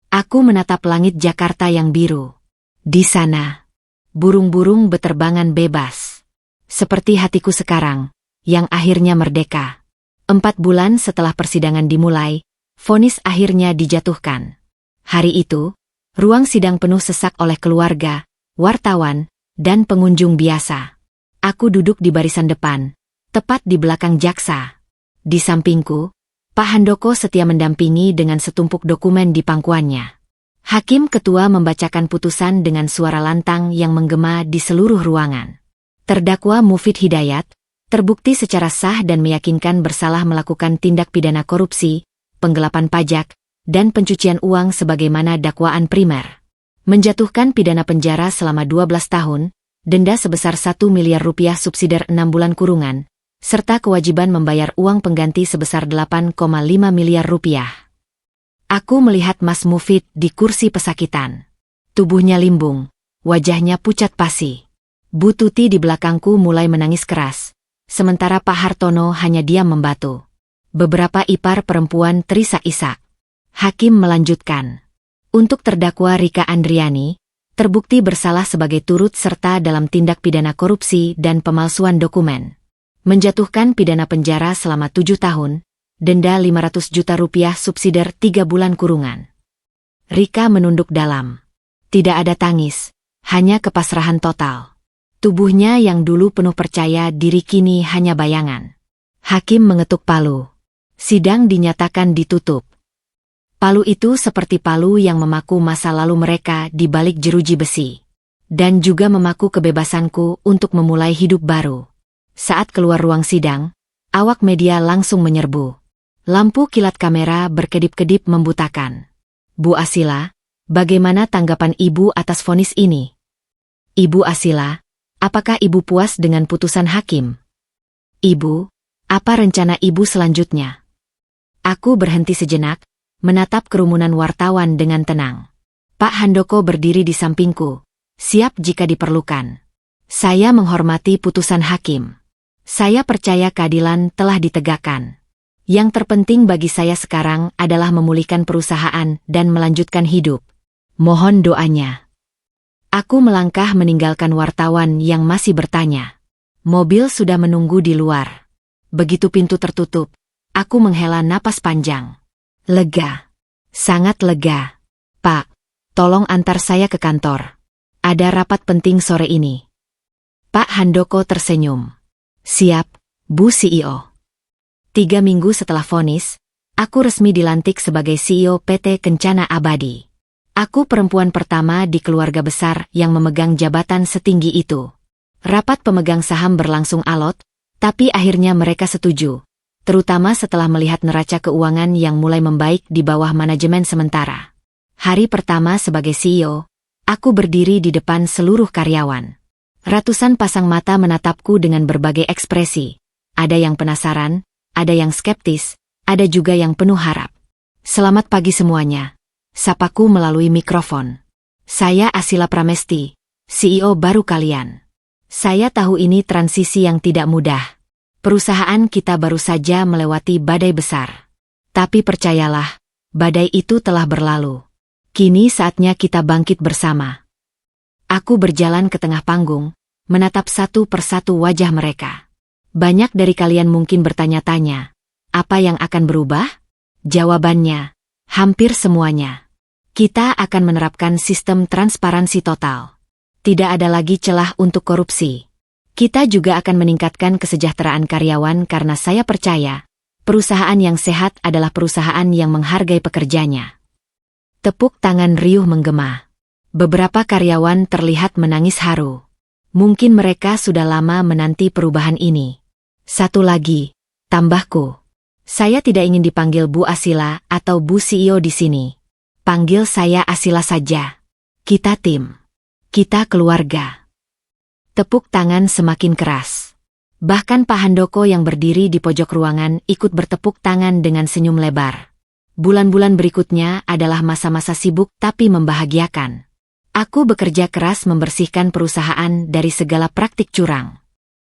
Aku menatap langit Jakarta yang biru. Di sana, burung-burung beterbangan bebas. Seperti hatiku sekarang, yang akhirnya merdeka. 4 bulan setelah persidangan dimulai, vonis akhirnya dijatuhkan. Hari itu, ruang sidang penuh sesak oleh keluarga, wartawan, dan pengunjung biasa. Aku duduk di barisan depan, tepat di belakang jaksa. Di sampingku, Pak Handoko setia mendampingi dengan setumpuk dokumen di pangkuannya. Hakim ketua membacakan putusan dengan suara lantang yang menggema di seluruh ruangan. Terdakwa Mufid Hidayat, terbukti secara sah dan meyakinkan bersalah melakukan tindak pidana korupsi, penggelapan pajak, dan pencucian uang sebagaimana dakwaan primer. Menjatuhkan pidana penjara selama 12 tahun, denda sebesar 1 miliar rupiah subsidiar 6 bulan kurungan, serta kewajiban membayar uang pengganti sebesar 8,5 miliar rupiah. Aku melihat Mas Mufid di kursi pesakitan. Tubuhnya limbung, wajahnya pucat pasi. Bu Tuti di belakangku mulai menangis keras, sementara Pak Hartono hanya diam membatu. Beberapa ipar perempuan terisak-isak. Hakim melanjutkan. Untuk terdakwa Rika Andriani, terbukti bersalah sebagai turut serta dalam tindak pidana korupsi dan pemalsuan dokumen. Menjatuhkan pidana penjara selama 7 tahun, denda 500 juta rupiah subsidiar 3 bulan kurungan. Rika menunduk dalam. Tidak ada tangis, hanya kepasrahan total. Tubuhnya yang dulu penuh percaya diri kini hanya bayangan. Hakim mengetuk palu. Sidang dinyatakan ditutup. Palu itu seperti palu yang memaku masa lalu mereka di balik jeruji besi. Dan juga memaku kebebasanku untuk memulai hidup baru. Saat keluar ruang sidang, awak media langsung menyerbu. Lampu kilat kamera berkedip-kedip membutakan. Bu Asila, bagaimana tanggapan Ibu atas vonis ini? Ibu Asila, apakah Ibu puas dengan putusan hakim? Ibu, apa rencana Ibu selanjutnya? Aku berhenti sejenak, menatap kerumunan wartawan dengan tenang. Pak Handoko berdiri di sampingku, siap jika diperlukan. Saya menghormati putusan hakim. Saya percaya keadilan telah ditegakkan. Yang terpenting bagi saya sekarang adalah memulihkan perusahaan dan melanjutkan hidup. Mohon doanya. Aku melangkah meninggalkan wartawan yang masih bertanya. Mobil sudah menunggu di luar. Begitu pintu tertutup, aku menghela napas panjang. Lega. Sangat lega. Pak, tolong antar saya ke kantor. Ada rapat penting sore ini. Pak Handoko tersenyum. Siap, Bu CEO. 3 minggu setelah vonis, aku resmi dilantik sebagai CEO PT Kencana Abadi. Aku perempuan pertama di keluarga besar yang memegang jabatan setinggi itu. Rapat pemegang saham berlangsung alot, tapi akhirnya mereka setuju. Terutama setelah melihat neraca keuangan yang mulai membaik di bawah manajemen sementara. Hari pertama sebagai CEO, aku berdiri di depan seluruh karyawan. Ratusan pasang mata menatapku dengan berbagai ekspresi. Ada yang penasaran, ada yang skeptis, ada juga yang penuh harap. Selamat pagi semuanya. Sapaku melalui mikrofon. Saya Asila Pramesti, CEO baru kalian. Saya tahu ini transisi yang tidak mudah. Perusahaan kita baru saja melewati badai besar. Tapi percayalah, badai itu telah berlalu. Kini saatnya kita bangkit bersama. Aku berjalan ke tengah panggung, menatap satu persatu wajah mereka. Banyak dari kalian mungkin bertanya-tanya, apa yang akan berubah? Jawabannya, hampir semuanya. Kita akan menerapkan sistem transparansi total. Tidak ada lagi celah untuk korupsi. Kita juga akan meningkatkan kesejahteraan karyawan karena saya percaya, perusahaan yang sehat adalah perusahaan yang menghargai pekerjanya. Tepuk tangan riuh menggema. Beberapa karyawan terlihat menangis haru. Mungkin mereka sudah lama menanti perubahan ini. Satu lagi, tambahku. Saya tidak ingin dipanggil Bu Asila atau Bu CEO di sini. Panggil saya Asila saja. Kita tim. Kita keluarga. Tepuk tangan semakin keras. Bahkan Pak Handoko yang berdiri di pojok ruangan ikut bertepuk tangan dengan senyum lebar. Bulan-bulan berikutnya adalah masa-masa sibuk tapi membahagiakan. Aku bekerja keras membersihkan perusahaan dari segala praktik curang.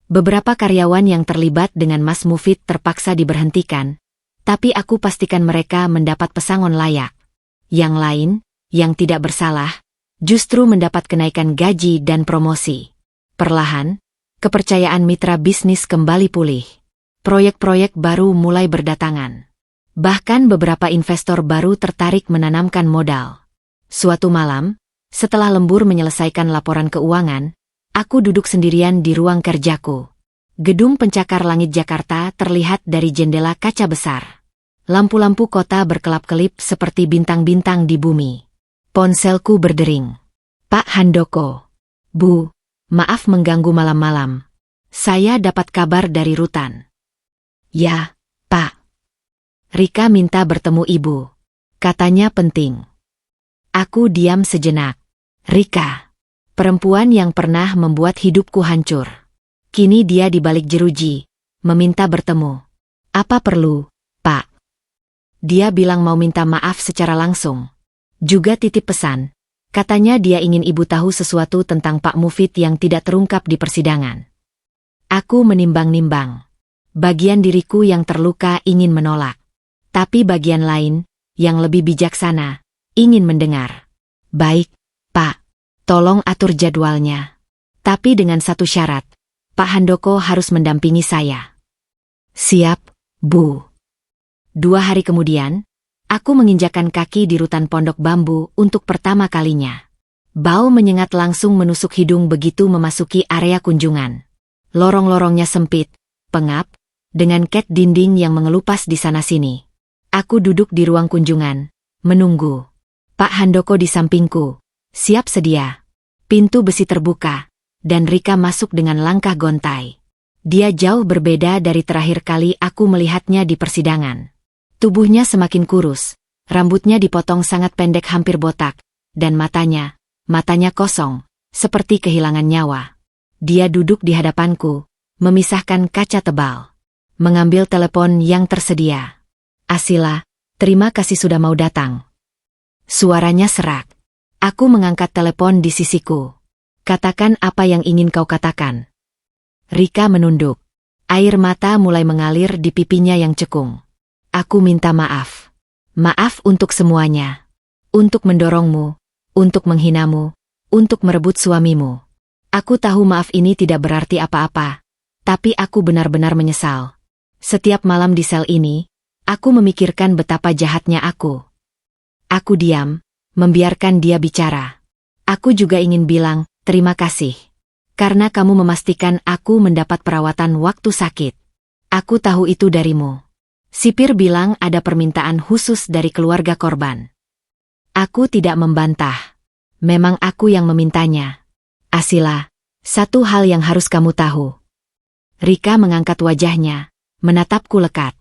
Beberapa karyawan yang terlibat dengan Mas Mufid terpaksa diberhentikan, tapi aku pastikan mereka mendapat pesangon layak. Yang lain, yang tidak bersalah, justru mendapat kenaikan gaji dan promosi. Perlahan, kepercayaan mitra bisnis kembali pulih. Proyek-proyek baru mulai berdatangan. Bahkan beberapa investor baru tertarik menanamkan modal. Suatu malam, setelah lembur menyelesaikan laporan keuangan, aku duduk sendirian di ruang kerjaku. Gedung pencakar langit Jakarta terlihat dari jendela kaca besar. Lampu-lampu kota berkelap-kelip seperti bintang-bintang di bumi. Ponselku berdering. Pak Handoko. Bu, maaf mengganggu malam-malam. Saya dapat kabar dari Rutan. Ya, Pak. Rika minta bertemu ibu. Katanya penting. Aku diam sejenak. Rika. Perempuan yang pernah membuat hidupku hancur. Kini dia di balik jeruji, meminta bertemu. Apa perlu, Pak? Dia bilang mau minta maaf secara langsung. Juga titip pesan. Katanya dia ingin ibu tahu sesuatu tentang Pak Mufid yang tidak terungkap di persidangan. Aku menimbang-nimbang. Bagian diriku yang terluka ingin menolak. Tapi bagian lain, yang lebih bijaksana, ingin mendengar. Baik, Pak. Tolong atur jadwalnya. Tapi dengan satu syarat, Pak Handoko harus mendampingi saya. Siap, Bu. 2 hari kemudian, aku menginjakkan kaki di Rutan Pondok Bambu untuk pertama kalinya. Bau menyengat langsung menusuk hidung begitu memasuki area kunjungan. Lorong-lorongnya sempit, pengap, dengan cat dinding yang mengelupas di sana-sini. Aku duduk di ruang kunjungan, menunggu. Pak Handoko di sampingku. Siap sedia. Pintu besi terbuka, dan Rika masuk dengan langkah gontai. Dia jauh berbeda dari terakhir kali aku melihatnya di persidangan. Tubuhnya semakin kurus, rambutnya dipotong sangat pendek hampir botak, dan matanya kosong, seperti kehilangan nyawa. Dia duduk di hadapanku, memisahkan kaca tebal. Mengambil telepon yang tersedia. Asila, terima kasih sudah mau datang. Suaranya serak. Aku mengangkat telepon di sisiku. Katakan apa yang ingin kau katakan. Rika menunduk. Air mata mulai mengalir di pipinya yang cekung. Aku minta maaf. Maaf untuk semuanya. Untuk mendorongmu, untuk menghinamu, untuk merebut suamimu. Aku tahu maaf ini tidak berarti apa-apa, tapi aku benar-benar menyesal. Setiap malam di sel ini, aku memikirkan betapa jahatnya aku. Aku diam, membiarkan dia bicara. Aku juga ingin bilang, terima kasih. Karena kamu memastikan aku mendapat perawatan waktu sakit. Aku tahu itu darimu. Sipir bilang ada permintaan khusus dari keluarga korban. Aku tidak membantah. Memang aku yang memintanya. Asila, satu hal yang harus kamu tahu. Rika mengangkat wajahnya, menatapku lekat.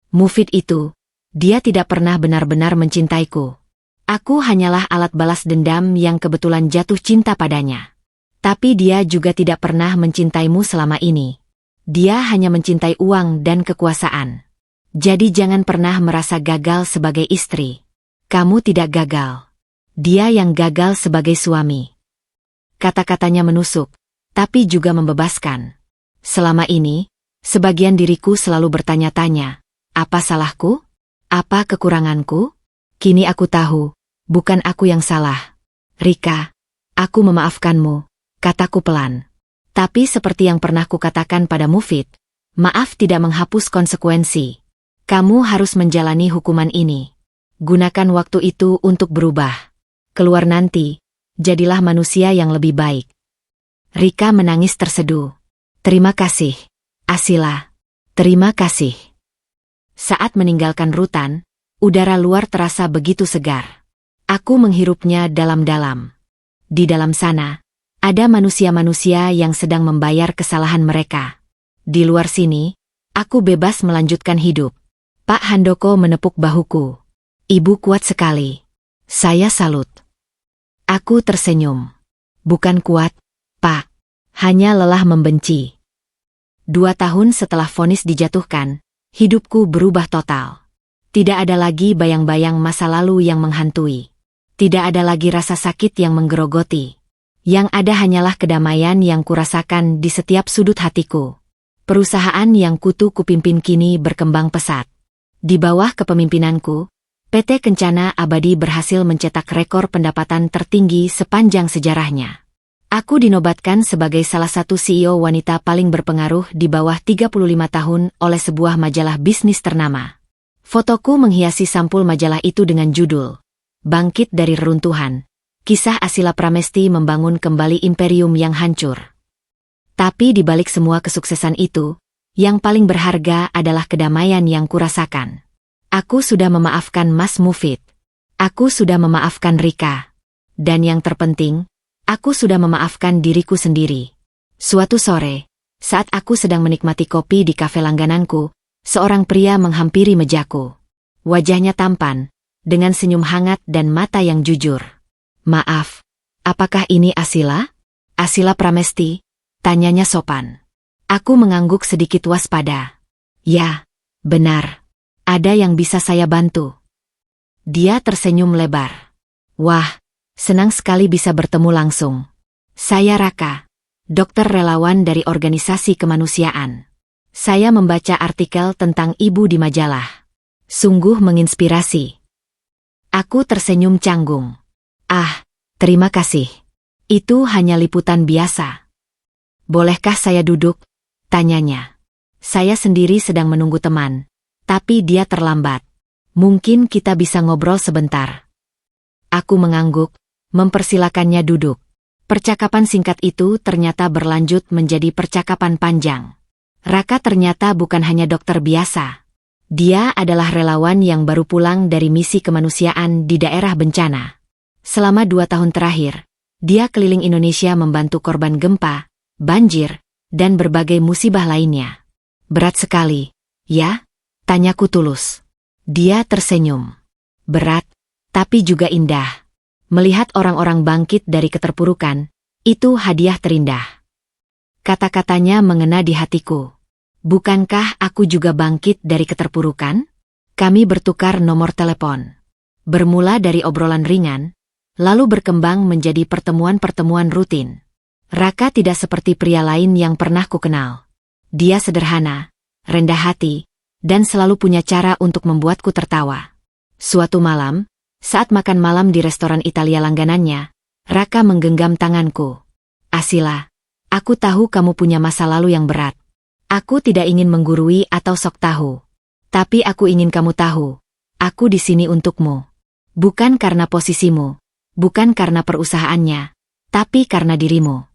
Mufid itu, dia tidak pernah benar-benar mencintaiku. Aku hanyalah alat balas dendam yang kebetulan jatuh cinta padanya. Tapi dia juga tidak pernah mencintaimu selama ini. Dia hanya mencintai uang dan kekuasaan. Jadi jangan pernah merasa gagal sebagai istri. Kamu tidak gagal. Dia yang gagal sebagai suami. Kata-katanya menusuk, tapi juga membebaskan. Selama ini, sebagian diriku selalu bertanya-tanya, apa salahku? Apa kekuranganku? Kini aku tahu. Bukan aku yang salah. Rika, aku memaafkanmu, kataku pelan. Tapi seperti yang pernah kukatakan pada Mufid, maaf tidak menghapus konsekuensi. Kamu harus menjalani hukuman ini. Gunakan waktu itu untuk berubah. Keluar nanti, jadilah manusia yang lebih baik. Rika menangis terseduh. Terima kasih, Asila. Terima kasih. Saat meninggalkan Rutan, udara luar terasa begitu segar. Aku menghirupnya dalam-dalam. Di dalam sana, ada manusia-manusia yang sedang membayar kesalahan mereka. Di luar sini, aku bebas melanjutkan hidup. Pak Handoko menepuk bahuku. Ibu kuat sekali. Saya salut. Aku tersenyum. Bukan kuat, Pak. Hanya lelah membenci. 2 tahun setelah vonis dijatuhkan, hidupku berubah total. Tidak ada lagi bayang-bayang masa lalu yang menghantui. Tidak ada lagi rasa sakit yang menggerogoti. Yang ada hanyalah kedamaian yang kurasakan di setiap sudut hatiku. Perusahaan yang kutu kupimpin kini berkembang pesat. Di bawah kepemimpinanku, PT Kencana Abadi berhasil mencetak rekor pendapatan tertinggi sepanjang sejarahnya. Aku dinobatkan sebagai salah satu CEO wanita paling berpengaruh di bawah 35 tahun oleh sebuah majalah bisnis ternama. Fotoku menghiasi sampul majalah itu dengan judul Bangkit dari Reruntuhan. Kisah Asila Pramesti membangun kembali imperium yang hancur. Tapi di balik semua kesuksesan itu, yang paling berharga adalah kedamaian yang kurasakan. Aku sudah memaafkan Mas Mufid. Aku sudah memaafkan Rika. Dan yang terpenting, aku sudah memaafkan diriku sendiri. Suatu sore, saat aku sedang menikmati kopi di kafe langgananku, seorang pria menghampiri mejaku. Wajahnya tampan, dengan senyum hangat dan mata yang jujur. Maaf, apakah ini Asila? Asila Pramesti? Tanyanya sopan. Aku mengangguk sedikit waspada. Ya, benar. Ada yang bisa saya bantu. Dia tersenyum lebar. Wah, senang sekali bisa bertemu langsung. Saya Raka, dokter relawan dari organisasi kemanusiaan. Saya membaca artikel tentang ibu di majalah. Sungguh menginspirasi. Aku tersenyum canggung. Ah, terima kasih. Itu hanya liputan biasa. Bolehkah saya duduk? Tanyanya. Saya sendiri sedang menunggu teman, tapi dia terlambat. Mungkin kita bisa ngobrol sebentar. Aku mengangguk, mempersilakannya duduk. Percakapan singkat itu ternyata berlanjut menjadi percakapan panjang. Raka ternyata bukan hanya dokter biasa. Dia adalah relawan yang baru pulang dari misi kemanusiaan di daerah bencana. Selama 2 tahun terakhir, dia keliling Indonesia membantu korban gempa, banjir, dan berbagai musibah lainnya. Berat sekali, ya? Tanyaku tulus. Dia tersenyum. Berat, tapi juga indah. Melihat orang-orang bangkit dari keterpurukan, itu hadiah terindah. Kata-katanya mengena di hatiku. Bukankah aku juga bangkit dari keterpurukan? Kami bertukar nomor telepon. Bermula dari obrolan ringan, lalu berkembang menjadi pertemuan-pertemuan rutin. Raka tidak seperti pria lain yang pernah kukenal. Dia sederhana, rendah hati, dan selalu punya cara untuk membuatku tertawa. Suatu malam, saat makan malam di restoran Italia langganannya, Raka menggenggam tanganku. Asila, aku tahu kamu punya masa lalu yang berat. Aku tidak ingin menggurui atau sok tahu. Tapi aku ingin kamu tahu, aku di sini untukmu. Bukan karena posisimu, bukan karena perusahaannya, tapi karena dirimu.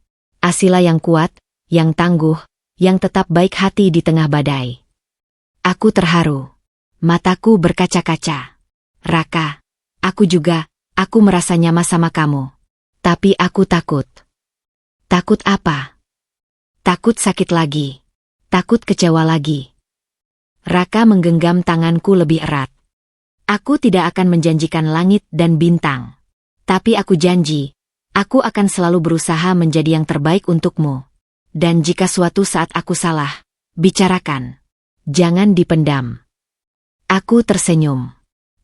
Asila yang kuat, yang tangguh, yang tetap baik hati di tengah badai. Aku terharu. Mataku berkaca-kaca. Raka, aku merasa nyaman sama kamu. Tapi aku takut. Takut apa? Takut sakit lagi. Takut kecewa lagi. Raka menggenggam tanganku lebih erat. Aku tidak akan menjanjikan langit dan bintang. Tapi aku janji, aku akan selalu berusaha menjadi yang terbaik untukmu. Dan jika suatu saat aku salah, bicarakan. Jangan dipendam. Aku tersenyum.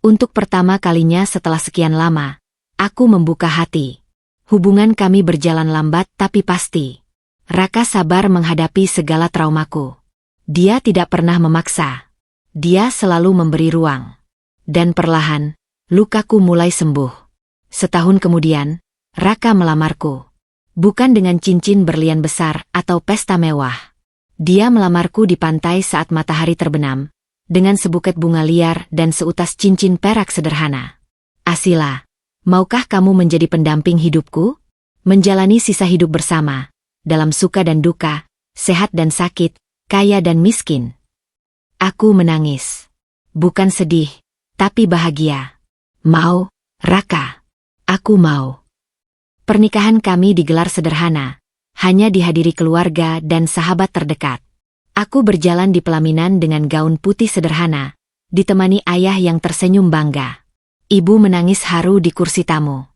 Untuk pertama kalinya setelah sekian lama, aku membuka hati. Hubungan kami berjalan lambat tapi pasti. Raka sabar menghadapi segala traumaku. Dia tidak pernah memaksa. Dia selalu memberi ruang. Dan perlahan, lukaku mulai sembuh. Setahun kemudian, Raka melamarku. Bukan dengan cincin berlian besar atau pesta mewah. Dia melamarku di pantai saat matahari terbenam, dengan sebuket bunga liar dan seutas cincin perak sederhana. Asila, maukah kamu menjadi pendamping hidupku? Menjalani sisa hidup bersama, dalam suka dan duka, sehat dan sakit, kaya dan miskin. Aku menangis. Bukan sedih, tapi bahagia. Mau, Raka. Aku mau. Pernikahan kami digelar sederhana, hanya dihadiri keluarga dan sahabat terdekat. Aku berjalan di pelaminan dengan gaun putih sederhana, ditemani ayah yang tersenyum bangga. Ibu menangis haru di kursi tamu.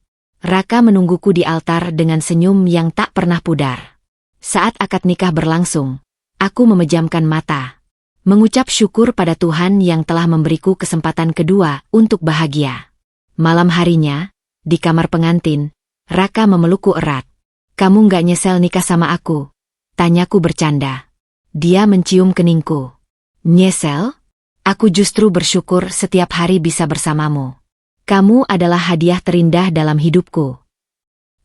Raka menungguku di altar dengan senyum yang tak pernah pudar. Saat akad nikah berlangsung, aku memejamkan mata, mengucap syukur pada Tuhan yang telah memberiku kesempatan kedua untuk bahagia. Malam harinya, di kamar pengantin, Raka memelukku erat. Kamu nggak nyesel nikah sama aku? Tanyaku bercanda. Dia mencium keningku. Nyesel? Aku justru bersyukur setiap hari bisa bersamamu. Kamu adalah hadiah terindah dalam hidupku.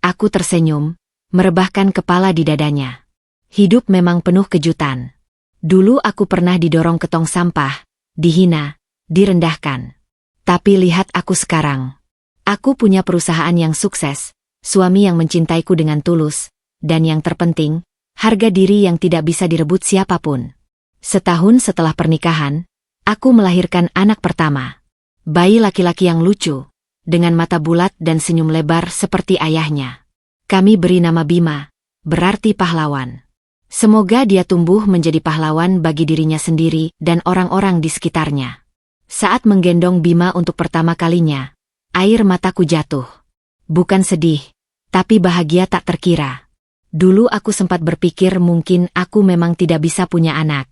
Aku tersenyum, merebahkan kepala di dadanya. Hidup memang penuh kejutan. Dulu aku pernah didorong ke tong sampah, dihina, direndahkan. Tapi lihat aku sekarang. Aku punya perusahaan yang sukses, suami yang mencintaiku dengan tulus, dan yang terpenting, harga diri yang tidak bisa direbut siapapun. Setahun setelah pernikahan, aku melahirkan anak pertama. Bayi laki-laki yang lucu, dengan mata bulat dan senyum lebar seperti ayahnya. Kami beri nama Bima, berarti pahlawan. Semoga dia tumbuh menjadi pahlawan bagi dirinya sendiri dan orang-orang di sekitarnya. Saat menggendong Bima untuk pertama kalinya, air mataku jatuh. Bukan sedih, tapi bahagia tak terkira. Dulu aku sempat berpikir mungkin aku memang tidak bisa punya anak.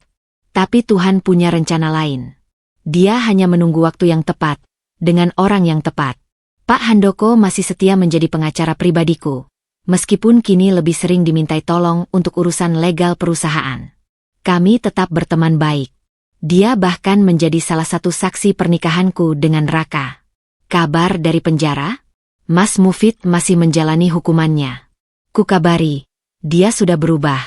Tapi Tuhan punya rencana lain. Dia hanya menunggu waktu yang tepat, dengan orang yang tepat. Pak Handoko masih setia menjadi pengacara pribadiku, meskipun kini lebih sering dimintai tolong untuk urusan legal perusahaan. Kami tetap berteman baik. Dia bahkan menjadi salah satu saksi pernikahanku dengan Raka. Kabar dari penjara? Mas Mufid masih menjalani hukumannya. Kukabari, dia sudah berubah.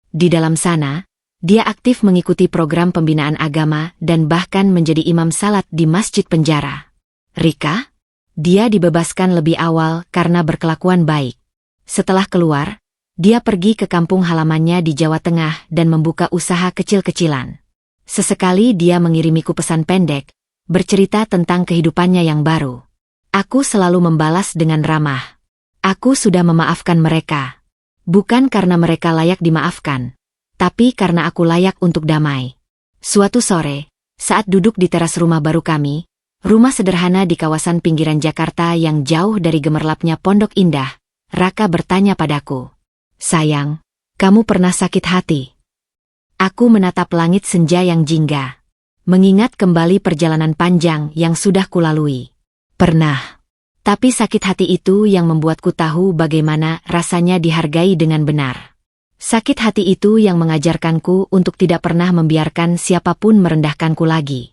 Di dalam sana, dia aktif mengikuti program pembinaan agama dan bahkan menjadi imam salat di masjid penjara. Rika? Dia dibebaskan lebih awal karena berkelakuan baik. Setelah keluar, dia pergi ke kampung halamannya di Jawa Tengah dan membuka usaha kecil-kecilan. Sesekali dia mengirimiku pesan pendek, bercerita tentang kehidupannya yang baru. Aku selalu membalas dengan ramah. Aku sudah memaafkan mereka. Bukan karena mereka layak dimaafkan, tapi karena aku layak untuk damai. Suatu sore, saat duduk di teras rumah baru kami, rumah sederhana di kawasan pinggiran Jakarta yang jauh dari gemerlapnya Pondok Indah, Raka bertanya padaku, "Sayang, kamu pernah sakit hati?" Aku menatap langit senja yang jingga, mengingat kembali perjalanan panjang yang sudah kulalui. Pernah. Tapi sakit hati itu yang membuatku tahu bagaimana rasanya dihargai dengan benar. Sakit hati itu yang mengajarkanku untuk tidak pernah membiarkan siapapun merendahkanku lagi.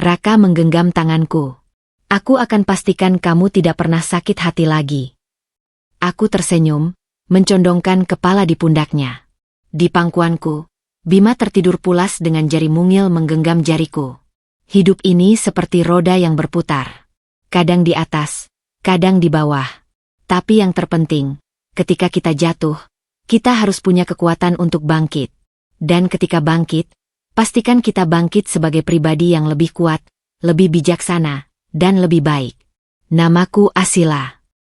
Raka menggenggam tanganku. Aku akan pastikan kamu tidak pernah sakit hati lagi. Aku tersenyum, mencondongkan kepala di pundaknya. Di pangkuanku, Bima tertidur pulas dengan jari mungil menggenggam jariku. Hidup ini seperti roda yang berputar. Kadang di atas, kadang di bawah. Tapi yang terpenting, ketika kita jatuh, kita harus punya kekuatan untuk bangkit. Dan ketika bangkit, pastikan kita bangkit sebagai pribadi yang lebih kuat, lebih bijaksana, dan lebih baik. Namaku Asila.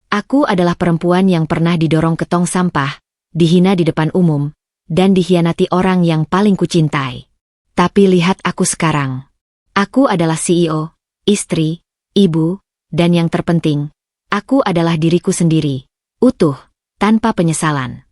Aku adalah perempuan yang pernah didorong ke tong sampah, dihina di depan umum, dan dikhianati orang yang paling kucintai. Tapi lihat aku sekarang. Aku adalah CEO, istri, ibu, dan yang terpenting, aku adalah diriku sendiri, utuh, tanpa penyesalan.